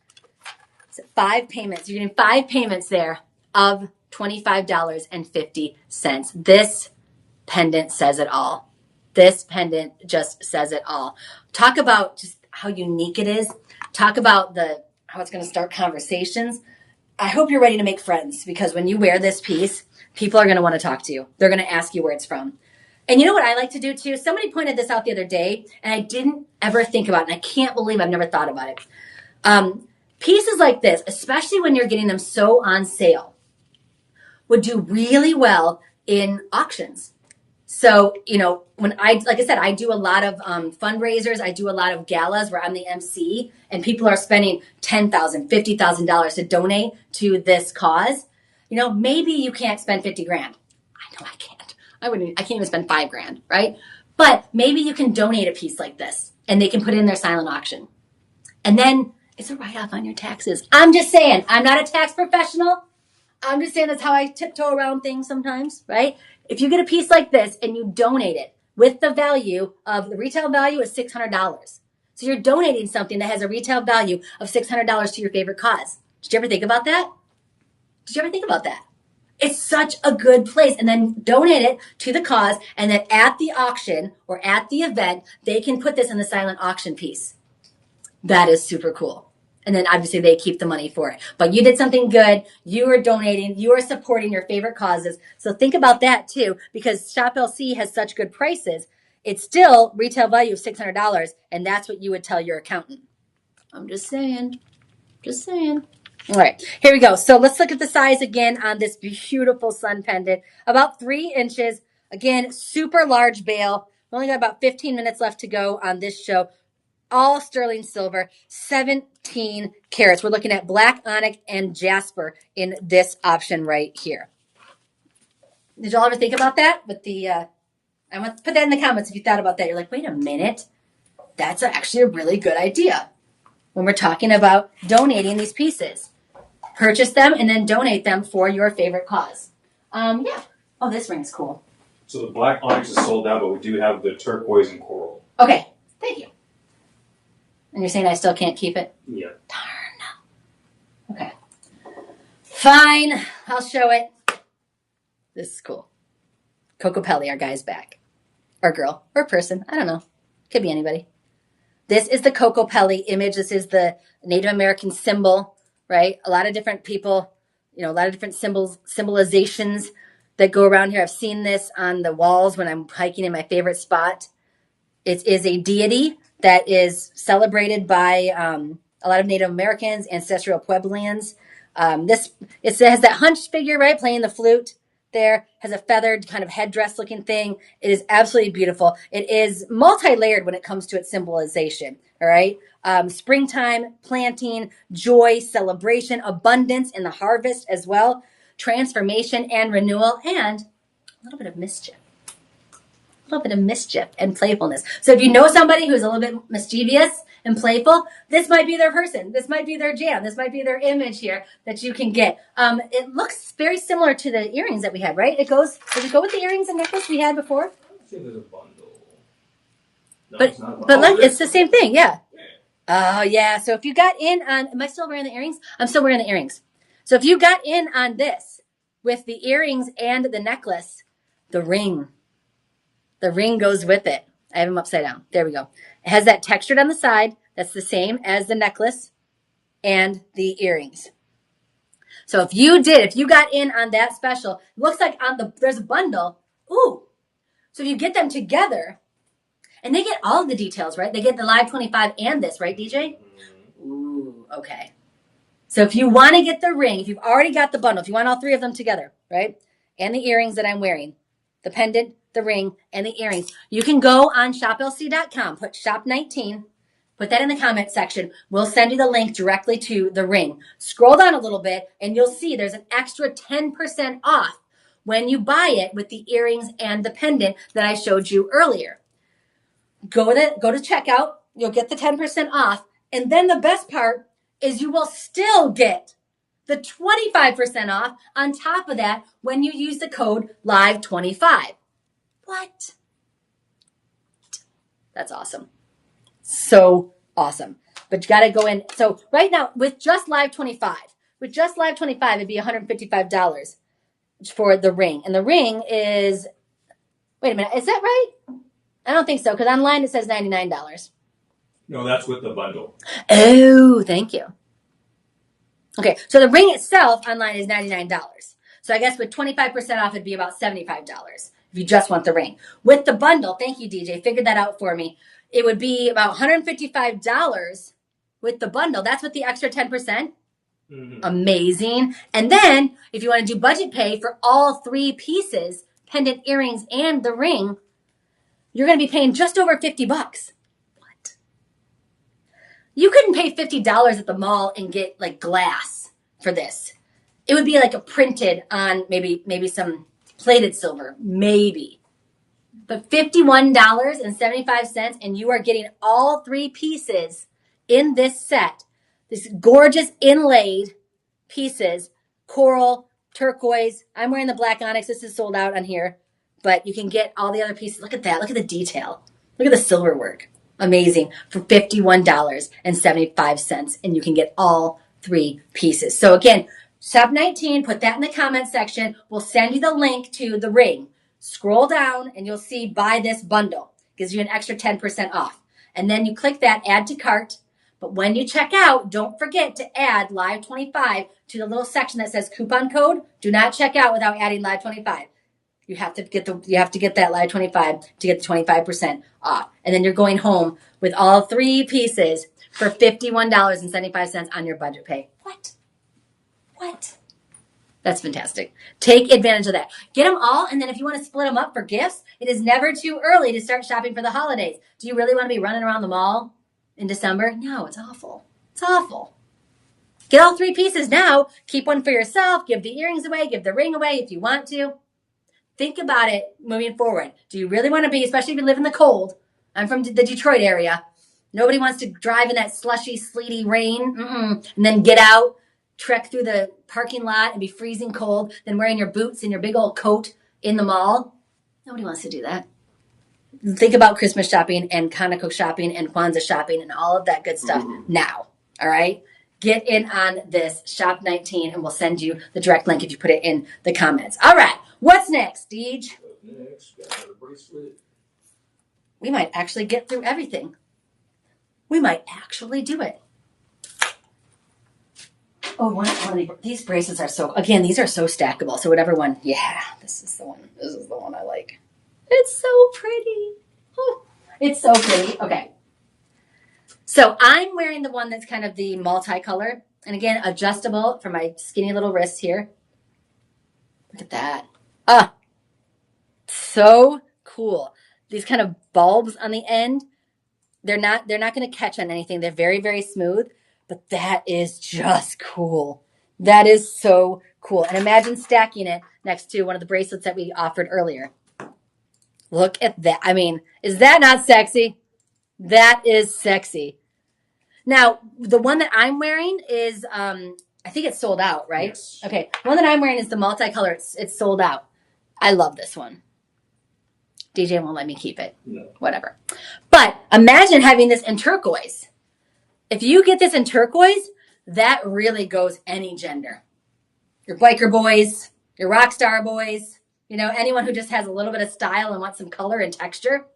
5 payments. You're getting 5 payments there of $25.50. This pendant says it all. This pendant just says it all. Talk about just how unique it is. Talk about how it's going to start conversations. I hope you're ready to make friends, because when you wear this piece, people are going to want to talk to you. They're going to ask you where it's from. And you know what I like to do too? Somebody pointed this out the other day, and I didn't ever think about it, and I can't believe I've never thought about it. Pieces like this, especially when you're getting them so on sale, would do really well in auctions. So, when like I said, I do a lot of fundraisers. I do a lot of galas where I'm the MC, and people are spending $10,000, $50,000 to donate to this cause. Maybe you can't spend 50 grand. I know I can't. I can't even spend $5,000, right? But maybe you can donate a piece like this, and they can put it in their silent auction. And then it's a write-off on your taxes. I'm just saying, I'm not a tax professional. I'm just saying that's how I tiptoe around things sometimes, right? If you get a piece like this and you donate it with the retail value is $600. So you're donating something that has a retail value of $600 to your favorite cause. Did you ever think about that? It's such a good place. And then donate it to the cause, and then at the auction or at the event, they can put this in the silent auction piece. That is super cool. And then obviously they keep the money for it. But you did something good. You are donating. You are supporting your favorite causes. So think about that too, because Shop LC has such good prices. It's still retail value of $600, and that's what you would tell your accountant. I'm just saying. All right, here we go. So let's look at the size again on this beautiful sun pendant. About 3 inches. Again, super large bail. We only got about 15 minutes left to go on this show. All sterling silver, 17 carats. We're looking at black onyx and jasper in this option right here. Did y'all ever think about that? With I want to put that in the comments if you thought about that. You're like, wait a minute. That's actually a really good idea when we're talking about donating these pieces. Purchase them and then donate them for your favorite cause. Yeah. Oh, this ring's cool. So the black onyx is sold out, but we do have the turquoise and coral. Okay. Thank you. And you're saying I still can't keep it? Yeah. Darn. Okay. Fine. I'll show it. This is cool. Coco Pelli, our guy's back. Or girl. Or person. I don't know. Could be anybody. This is the Coco Pelli image. This is the Native American symbol, right? A lot of different people, a lot of different symbolizations that go around here. I've seen this on the walls when I'm hiking in my favorite spot. It is a deity that is celebrated by a lot of Native Americans, ancestral Pueblans. It has that hunched figure, right, playing the flute there, has a feathered kind of headdress looking thing. It is absolutely beautiful. It is multi-layered when it comes to its symbolization, all right? Springtime, planting, joy, celebration, abundance in the harvest as well, transformation and renewal, and a little bit of mischief. A little bit of mischief and playfulness. So if you know somebody who's a little bit mischievous and playful, this might be their person. This might be their jam. This might be their image here that you can get. It looks very similar to the earrings that we had, right? Does it go with the earrings and necklace we had before? I think there's a bundle. No, but it's not a bundle. but like it's the same thing, yeah. Oh yeah. So if you got in on, am I still wearing the earrings? I'm still wearing the earrings. So if you got in on this with the earrings and the necklace, the ring goes with it. I have them upside down. There we go. It has that textured on the side. That's the same as the necklace and the earrings. So if you got in on that special, it looks like there's a bundle. Ooh. So if you get them together, and they get all of the details, right? They get the Live 25 and this, right, DJ? Ooh, okay. So if you want to get the ring, if you've already got the bundle, if you want all three of them together, right? And the earrings that I'm wearing, the pendant, the ring, and the earrings, you can go on shoplc.com, put shop 19, put that in the comment section. We'll send you the link directly to the ring. Scroll down a little bit and you'll see there's an extra 10% off when you buy it with the earrings and the pendant that I showed you earlier. Go to checkout, you'll get the 10% off, and then the best part is you will still get the 25% off on top of that when you use the code LIVE25. What? That's awesome. So awesome. But you got to go in. So right now, with just LIVE25, it'd be $155 for the ring. And the ring is, wait a minute, is that right? I don't think so, because online it says $99. No, that's with the bundle. Oh, thank you. Okay, so the ring itself online is $99. So I guess with 25% off, it'd be about $75 if you just want the ring. With the bundle, thank you, DJ, figured that out for me. It would be about $155 with the bundle. That's with the extra 10%. Mm-hmm. Amazing. And then if you want to do budget pay for all three pieces, pendant, earrings, and the ring, you're going to be paying just over $50. What? You couldn't pay $50 at the mall and get like glass for this. It would be like a printed on maybe some plated silver, maybe. But $51.75, and you are getting all three pieces in this set. This gorgeous inlaid pieces, coral, turquoise. I'm wearing the black onyx. This is sold out on here. But you can get all the other pieces. Look at that. Look at the detail. Look at the silver work. Amazing. For $51.75. And you can get all three pieces. So again, Shop 19, put that in the comment section. We'll send you the link to the ring. Scroll down and you'll see buy this bundle. Gives you an extra 10% off. And then you click that add to cart. But when you check out, don't forget to add Live25 to the little section that says coupon code. Do not check out without adding Live25. You have to get that Live25 to get the 25% off. And then you're going home with all three pieces for $51.75 on your budget pay. What? That's fantastic. Take advantage of that. Get them all, and then if you want to split them up for gifts, it is never too early to start shopping for the holidays. Do you really want to be running around the mall in December? No, it's awful. It's awful. Get all three pieces now. Keep one for yourself. Give the earrings away. Give the ring away if you want to. Think about it moving forward. Do you really want to be, especially if you live in the cold? I'm from the Detroit area. Nobody wants to drive in that slushy, sleety rain and then get out, trek through the parking lot and be freezing cold, then wearing your boots and your big old coat in the mall. Nobody wants to do that. Think about Christmas shopping and Hanukkah shopping and Kwanzaa shopping and all of that good stuff now. All right? Get in on this Shop 19 and we'll send you the direct link if you put it in the comments. All right. What's next, Deej? Next, got a bracelet. We might actually get through everything. We might actually do it. Oh, one of these bracelets are so, again, these are so stackable. So whatever one, yeah, this is the one. This is the one I like. It's so pretty. Oh, it's so pretty. Okay. So I'm wearing the one that's kind of the multicolor. And again, adjustable for my skinny little wrists here. Look at that. Ah, so cool. These kind of bulbs on the end, they're not going to catch on anything. They're very, very smooth, but that is just cool. That is so cool. And imagine stacking it next to one of the bracelets that we offered earlier. Look at that. I mean, is that not sexy? That is sexy. Now, the one that I'm wearing is, I think it's sold out, right? Yes. Okay. The one that I'm wearing is the multicolor. It's sold out. I love this one. DJ won't let me keep it. No. Whatever. But imagine having this in turquoise. If you get this in turquoise, that really goes any gender. Your biker boys, your rock star boys, anyone who just has a little bit of style and wants some color and texture.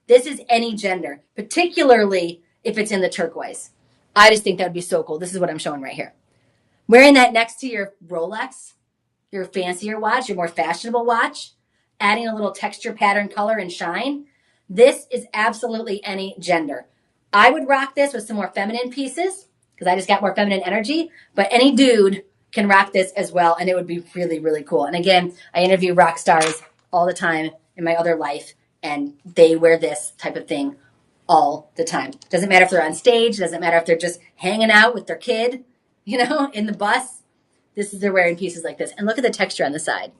This is any gender, particularly if it's in the turquoise. I just think that would be so cool. This is what I'm showing right here. Wearing that next to your Rolex, your fancier watch, your more fashionable watch, adding a little texture, pattern, color, and shine. This is absolutely any gender. I would rock this with some more feminine pieces because I just got more feminine energy, but any dude can rock this as well, and it would be really, really cool. And again, I interview rock stars all the time in my other life, and they wear this type of thing all the time. Doesn't matter if they're on stage, doesn't matter if they're just hanging out with their kid, in the bus. They're wearing pieces like this. And look at the texture on the side.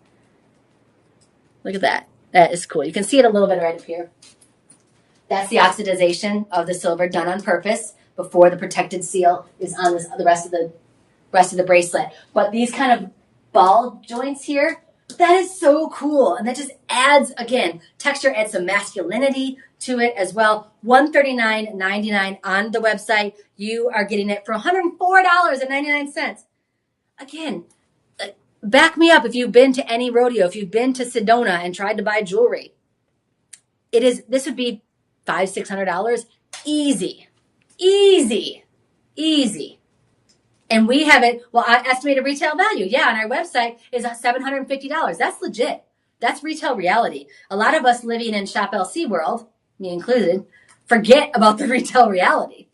Look at that. That is cool. You can see it a little bit right up here. That's the oxidization of the silver done on purpose before the protected seal is on the rest of the bracelet. But these kind of ball joints here, that is so cool. And that just adds, again, texture, adds some masculinity to it as well. $139.99 on the website. You are getting it for $104.99. Again, back me up if you've been to any rodeo, if you've been to Sedona and tried to buy jewelry. This would be $500-$600. Easy. And we have it, estimated retail value, on our website is $750. That's legit. That's retail reality. A lot of us living in Shop LC world, me included, forget about the retail reality.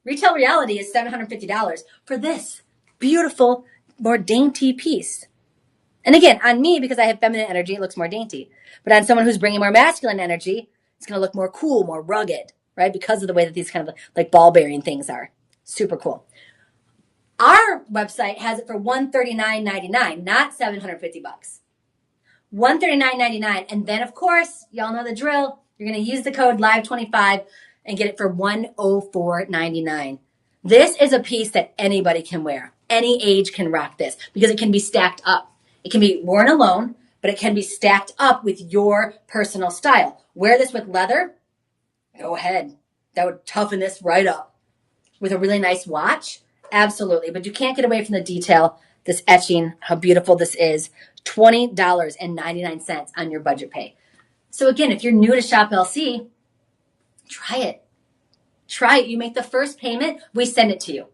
Retail reality is $750 for this beautiful, more dainty piece. And again, on me, because I have feminine energy, it looks more dainty. But on someone who's bringing more masculine energy, it's going to look more cool, more rugged, right? Because of the way that these kind of like ball-bearing things are. Super cool. Our website has it for $139.99, not $750. $139.99. And then, of course, y'all know the drill. You're going to use the code LIVE25 and get it for $104.99. This is a piece that anybody can wear. Any age can rock this because it can be stacked up. It can be worn alone, but it can be stacked up with your personal style. Wear this with leather. Go ahead. That would toughen this right up. With a really nice watch. Absolutely. But you can't get away from the detail. This etching, how beautiful this is. $20.99 on your budget pay. So again, if you're new to Shop LC, try it. Try it. You make the first payment, we send it to you.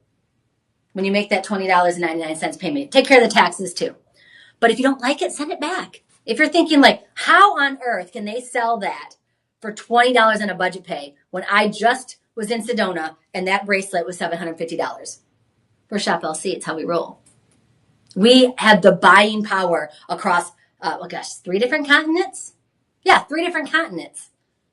When you make that $20.99 payment, take care of the taxes too. But if you don't like it, send it back. If you're thinking like, how on earth can they sell that for $20 on a budget pay when I just was in Sedona and that bracelet was $750? We're Shop LC. It's how we roll. We have the buying power across, 3 different continents? Yeah, 3 different continents.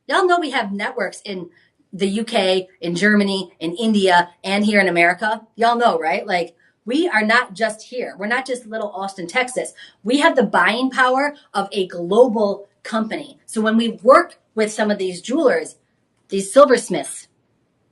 Y'all know we have networks in the UK, in Germany, in India, and here in America. Y'all know, right? Like, we are not just here. We're not just little Austin, Texas. We have the buying power of a global company. So when we work with some of these jewelers, these silversmiths,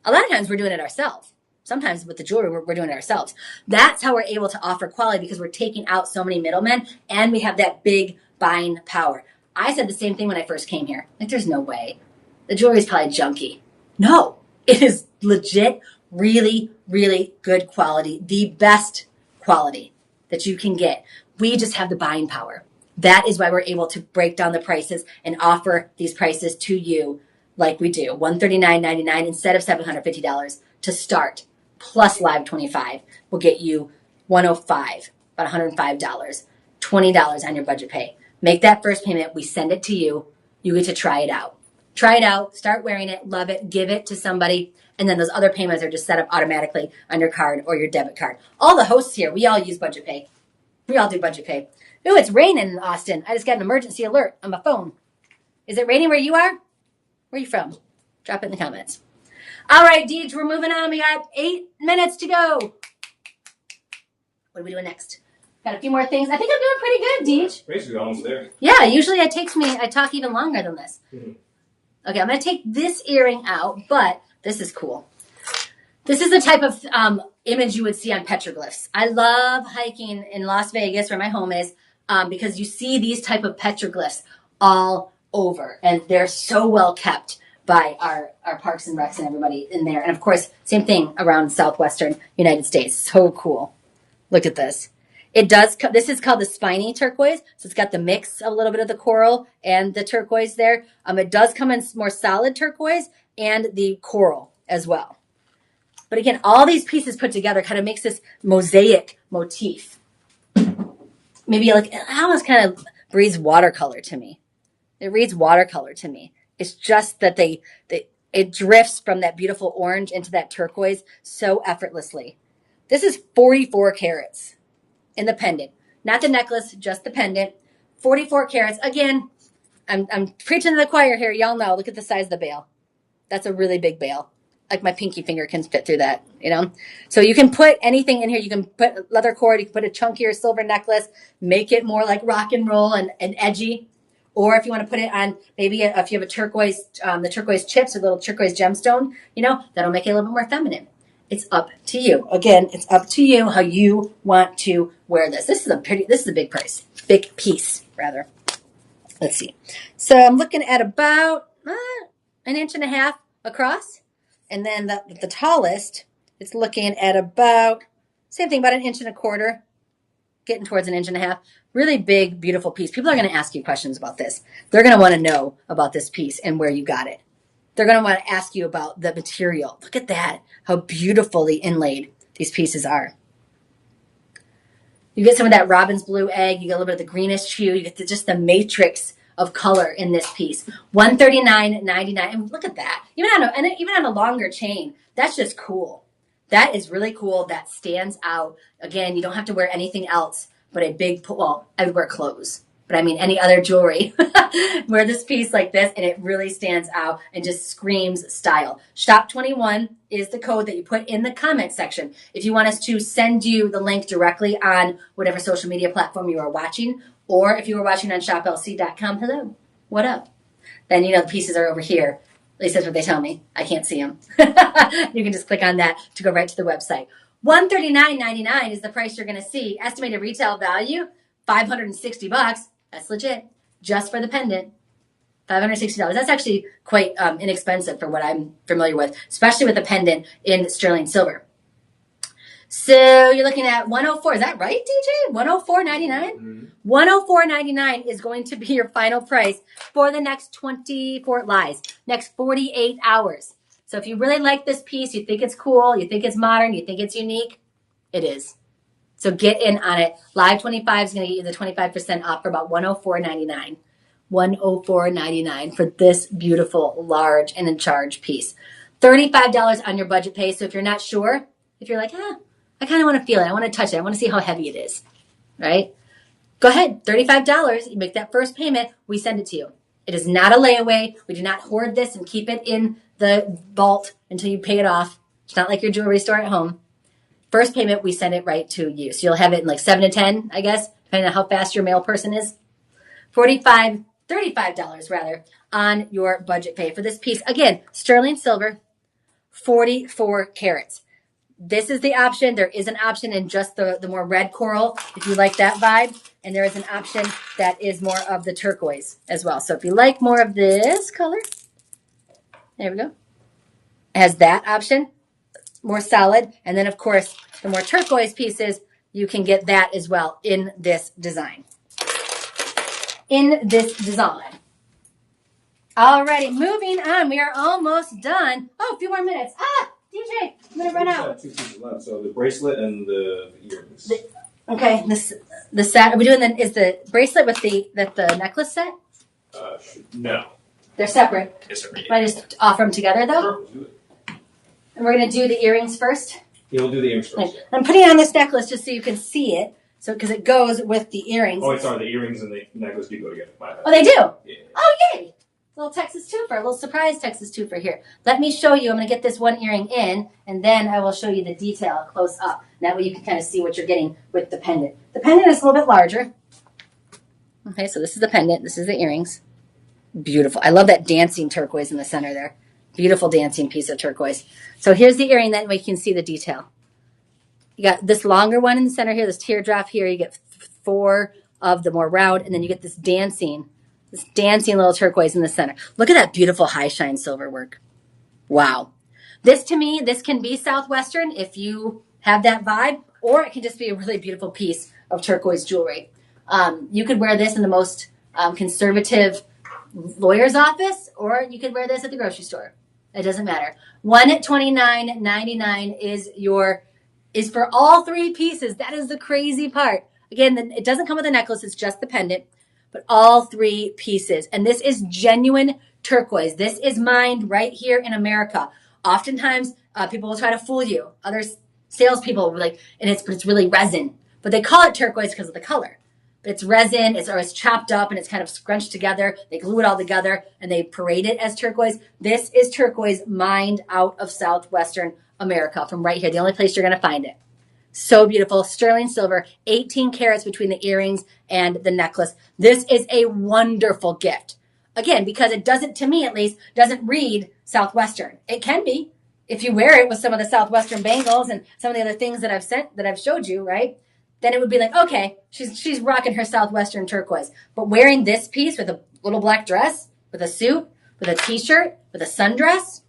a lot of times we're doing it ourselves. Sometimes with the jewelry, we're doing it ourselves. That's how we're able to offer quality because we're taking out so many middlemen and we have that big buying power. I said the same thing when I first came here. Like, there's no way. The jewelry is probably junky. No, it is legit, really, really good quality. The best quality that you can get. We just have the buying power. That is why we're able to break down the prices and offer these prices to you like we do. $139.99 instead of $750 to start. Plus Live 25 will get you $105, about $105, $20 on your budget pay. Make that first payment. We send it to you. You get to try it out. Try it out, start wearing it, love it, give it to somebody, and then those other payments are just set up automatically on your card or your debit card. All the hosts here, we all use budget pay. We all do budget pay. Ooh, it's raining in Austin. I just got an emergency alert on my phone. Is it raining where you are? Where are you from? Drop it in the comments. All right, Deej, we're moving on. We got 8 minutes to go. What are we doing next? Got a few more things. I think I'm doing pretty good, Deej. Basically almost there. Yeah, usually I talk even longer than this. Mm-hmm. Okay, I'm going to take this earring out, but this is cool. This is the type of image you would see on petroglyphs. I love hiking in Las Vegas, where my home is, because you see these type of petroglyphs all over, and they're so well kept by our parks and recs and everybody in there. And of course, same thing around southwestern United States. So cool. Look at this. This is called the spiny turquoise. So it's got the mix of a little bit of the coral and the turquoise there. It does come in more solid turquoise and the coral as well. But again, all these pieces put together kind of makes this mosaic motif. Maybe it almost kind of breathes watercolor to me. It reads watercolor to me. It's just that it drifts from that beautiful orange into that turquoise so effortlessly. This is 44 carats. In the pendant, not the necklace, just the pendant. 44 carats. Again, I'm preaching to the choir here. Y'all know. Look at the size of the bail. That's a really big bail. Like my pinky finger can fit through that. So you can put anything in here. You can put leather cord. You can put a chunkier silver necklace. Make it more like rock and roll and edgy. Or if you want to put it on, maybe if you have a turquoise, the turquoise chips or little turquoise gemstone, that'll make it a little bit more feminine. It's up to you. Again, it's up to you how you want to wear this. This is a big price. Big piece, rather. Let's see. So I'm looking at about 1.5 inches across. And then the tallest, it's looking at about, same thing, about 1.25 inches, getting towards 1.5 inches. Really big, beautiful piece. People are going to ask you questions about this. They're going to want to know about this piece and where you got it. They're going to want to ask you about the material. Look at that, how beautifully inlaid these pieces are. You get some of that robin's blue egg. You get a little bit of the greenish hue. You get just the matrix of color in this piece. $139.99. And look at that. Even on a longer chain, that's just cool. That is really cool. That stands out. Again, you don't have to wear anything else but a big, I would wear clothes. But I mean, any other jewelry, wear this piece like this, and it really stands out and just screams style. Shop21 is the code that you put in the comment section. If you want us to send you the link directly on whatever social media platform you are watching, or if you are watching on shoplc.com, hello, what up? Then the pieces are over here. At least that's what they tell me. I can't see them. You can just click on that to go right to the website. $139.99 is the price you're going to see. Estimated retail value, $560. That's legit. Just for the pendant. $560. That's actually quite inexpensive for what I'm familiar with, especially with a pendant in sterling silver. So you're looking at $104. Is that right, DJ? $104.99? Mm-hmm. $104.99 is going to be your final price for the next 48 hours. So if you really like this piece, you think it's cool, you think it's modern, you think it's unique, it is. So get in on it. Live 25 is going to get you the 25% off for about $104.99. $104.99 for this beautiful, large, and in charge piece. $35 on your budget pay. So if you're not sure, if you're like, I kind of want to feel it, I want to touch it, I want to see how heavy it is, right? Go ahead, $35. You make that first payment, we send it to you. It is not a layaway. We do not hoard this and keep it in the vault until you pay it off. It's not like your jewelry store at home. First payment, we send it right to you. So you'll have it in like 7 to 10, I guess, depending on how fast your mail person is. $35 rather, on your budget pay for this piece. Again, sterling silver, 44 carats. This is the option. There is an option in just the more red coral, if you like that vibe. And there is an option that is more of the turquoise as well. So if you like more of this color, there we go. It has that option, more solid. And then, of course, the more turquoise pieces, you can get that as well in this design. Alrighty, moving on. We are almost done. Oh, a few more minutes. DJ, DJ. I'm gonna run out. Two pieces left. So the bracelet and the earrings. Okay, the set. Are we doing is the bracelet with the necklace set? No. They're separate. Yes, sir. Can I just offer them together though? Sure, do it. And we're gonna do the earrings first. Yeah, we'll do the earrings first. Okay. I'm putting on this necklace just so you can see it. So because it goes with the earrings. Oh, sorry. The earrings and the necklace do go together. My bad. Oh, they do. Yeah. Oh, yay! Little Texas twofer, a little surprise Texas twofer here. Let me show you. I'm going to get this one earring in, and then I will show you the detail close up. That way you can kind of see what you're getting with the pendant. The pendant is a little bit larger. Okay, so this is the pendant. This is the earrings. Beautiful. I love that dancing turquoise in the center there. Beautiful dancing piece of turquoise. So here's the earring. That way you can see the detail. You got this longer one in the center here, this teardrop here. You get 4 of the more round, and then you get this dancing little turquoise in the center. Look at that beautiful high shine silver work. Wow. This to me, this can be Southwestern if you have that vibe, or it can just be a really beautiful piece of turquoise jewelry. You could wear this in the most conservative lawyer's office, or you could wear this at the grocery store. It doesn't matter. One at $29.99 is for all 3 pieces. That is the crazy part. Again, it doesn't come with a necklace. It's just the pendant. But all 3 pieces. And this is genuine turquoise. This is mined right here in America. Oftentimes, people will try to fool you. Other salespeople will be like, but it's really resin. But they call it turquoise because of the color. But it's resin, it's chopped up, and it's kind of scrunched together. They glue it all together, and they parade it as turquoise. This is turquoise mined out of Southwestern America from right here. The only place you're going to find it. So beautiful. Sterling silver, 18 carats between the earrings and the necklace. This is a wonderful gift. Again, because it doesn't, to me at least, doesn't read Southwestern. It can be if you wear it with some of the Southwestern bangles and some of the other things that I've showed you, right? Then it would be like, okay, she's rocking her Southwestern turquoise. But wearing this piece with a little black dress, with a suit, with a t-shirt, with a sundress,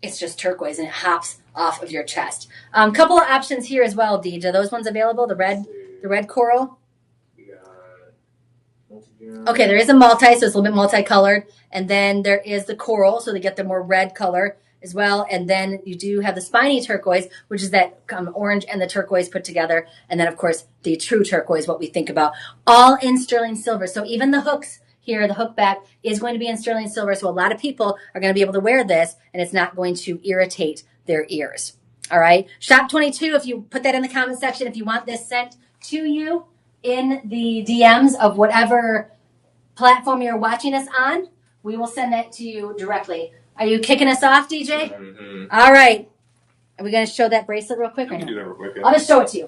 it's just turquoise and it hops off of your chest. Couple of options here as well, Deej. Are those ones available? The red coral? Okay, there is a multi, so it's a little bit multicolored. And then there is the coral, so they get the more red color as well. And then you do have the spiny turquoise, which is that orange and the turquoise put together. And then, of course, the true turquoise, what we think about. All in sterling silver. So even the hooks here, the hook back is going to be in sterling silver. So a lot of people are going to be able to wear this, and it's not going to irritate their ears. All right. Shop 22, if you put that in the comment section, if you want this sent to you in the DMs of whatever platform you're watching us on, we will send that to you directly. Are you kicking us off, DJ? Mm-hmm. All right. Are we going to show that bracelet real quick? We can do that real quick. Yeah. I'll just show it to you.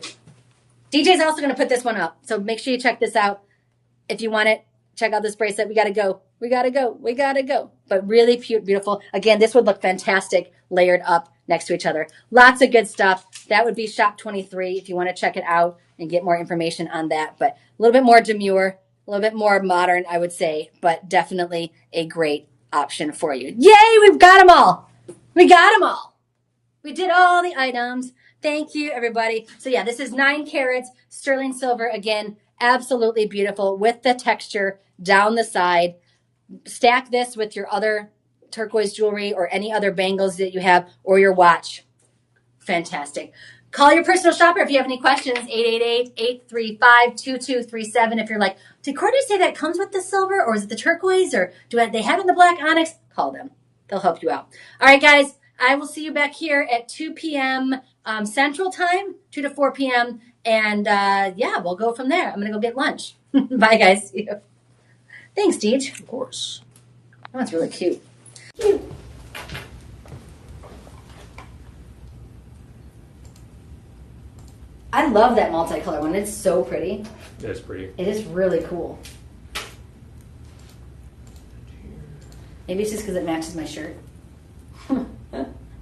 DJ's also going to put this one up. So make sure you check this out. If you want it, check out this bracelet. We got to go. We got to go. We got to go. But really beautiful. Again, this would look fantastic layered up next to each other. Lots of good stuff. That would be Shop 23 if you want to check it out and get more information on that. But a little bit more demure, a little bit more modern, I would say, but definitely a great option for you. Yay, we've got them all. We got them all. We did all the items. Thank you, everybody. So yeah, this is 9 carats, sterling silver. Again, absolutely beautiful with the texture down the side. Stack this with your other turquoise jewelry or any other bangles that you have or your watch. Fantastic. Call your personal shopper if you have any questions, 888-835-2237. If you're like, did Courtney say that comes with the silver, or is it the turquoise, or do they have it in the black onyx? Call them. They'll help you out. All right, guys, I will see you back here at 2 p.m. Central Time, 2 to 4 p.m., and yeah, we'll go from there. I'm going to go get lunch. Bye, guys. See you. Thanks, Deej. Of course. Oh, it's really cute. I love that multicolor one. It's so pretty. It is pretty. It is really cool. Maybe it's just because it matches my shirt.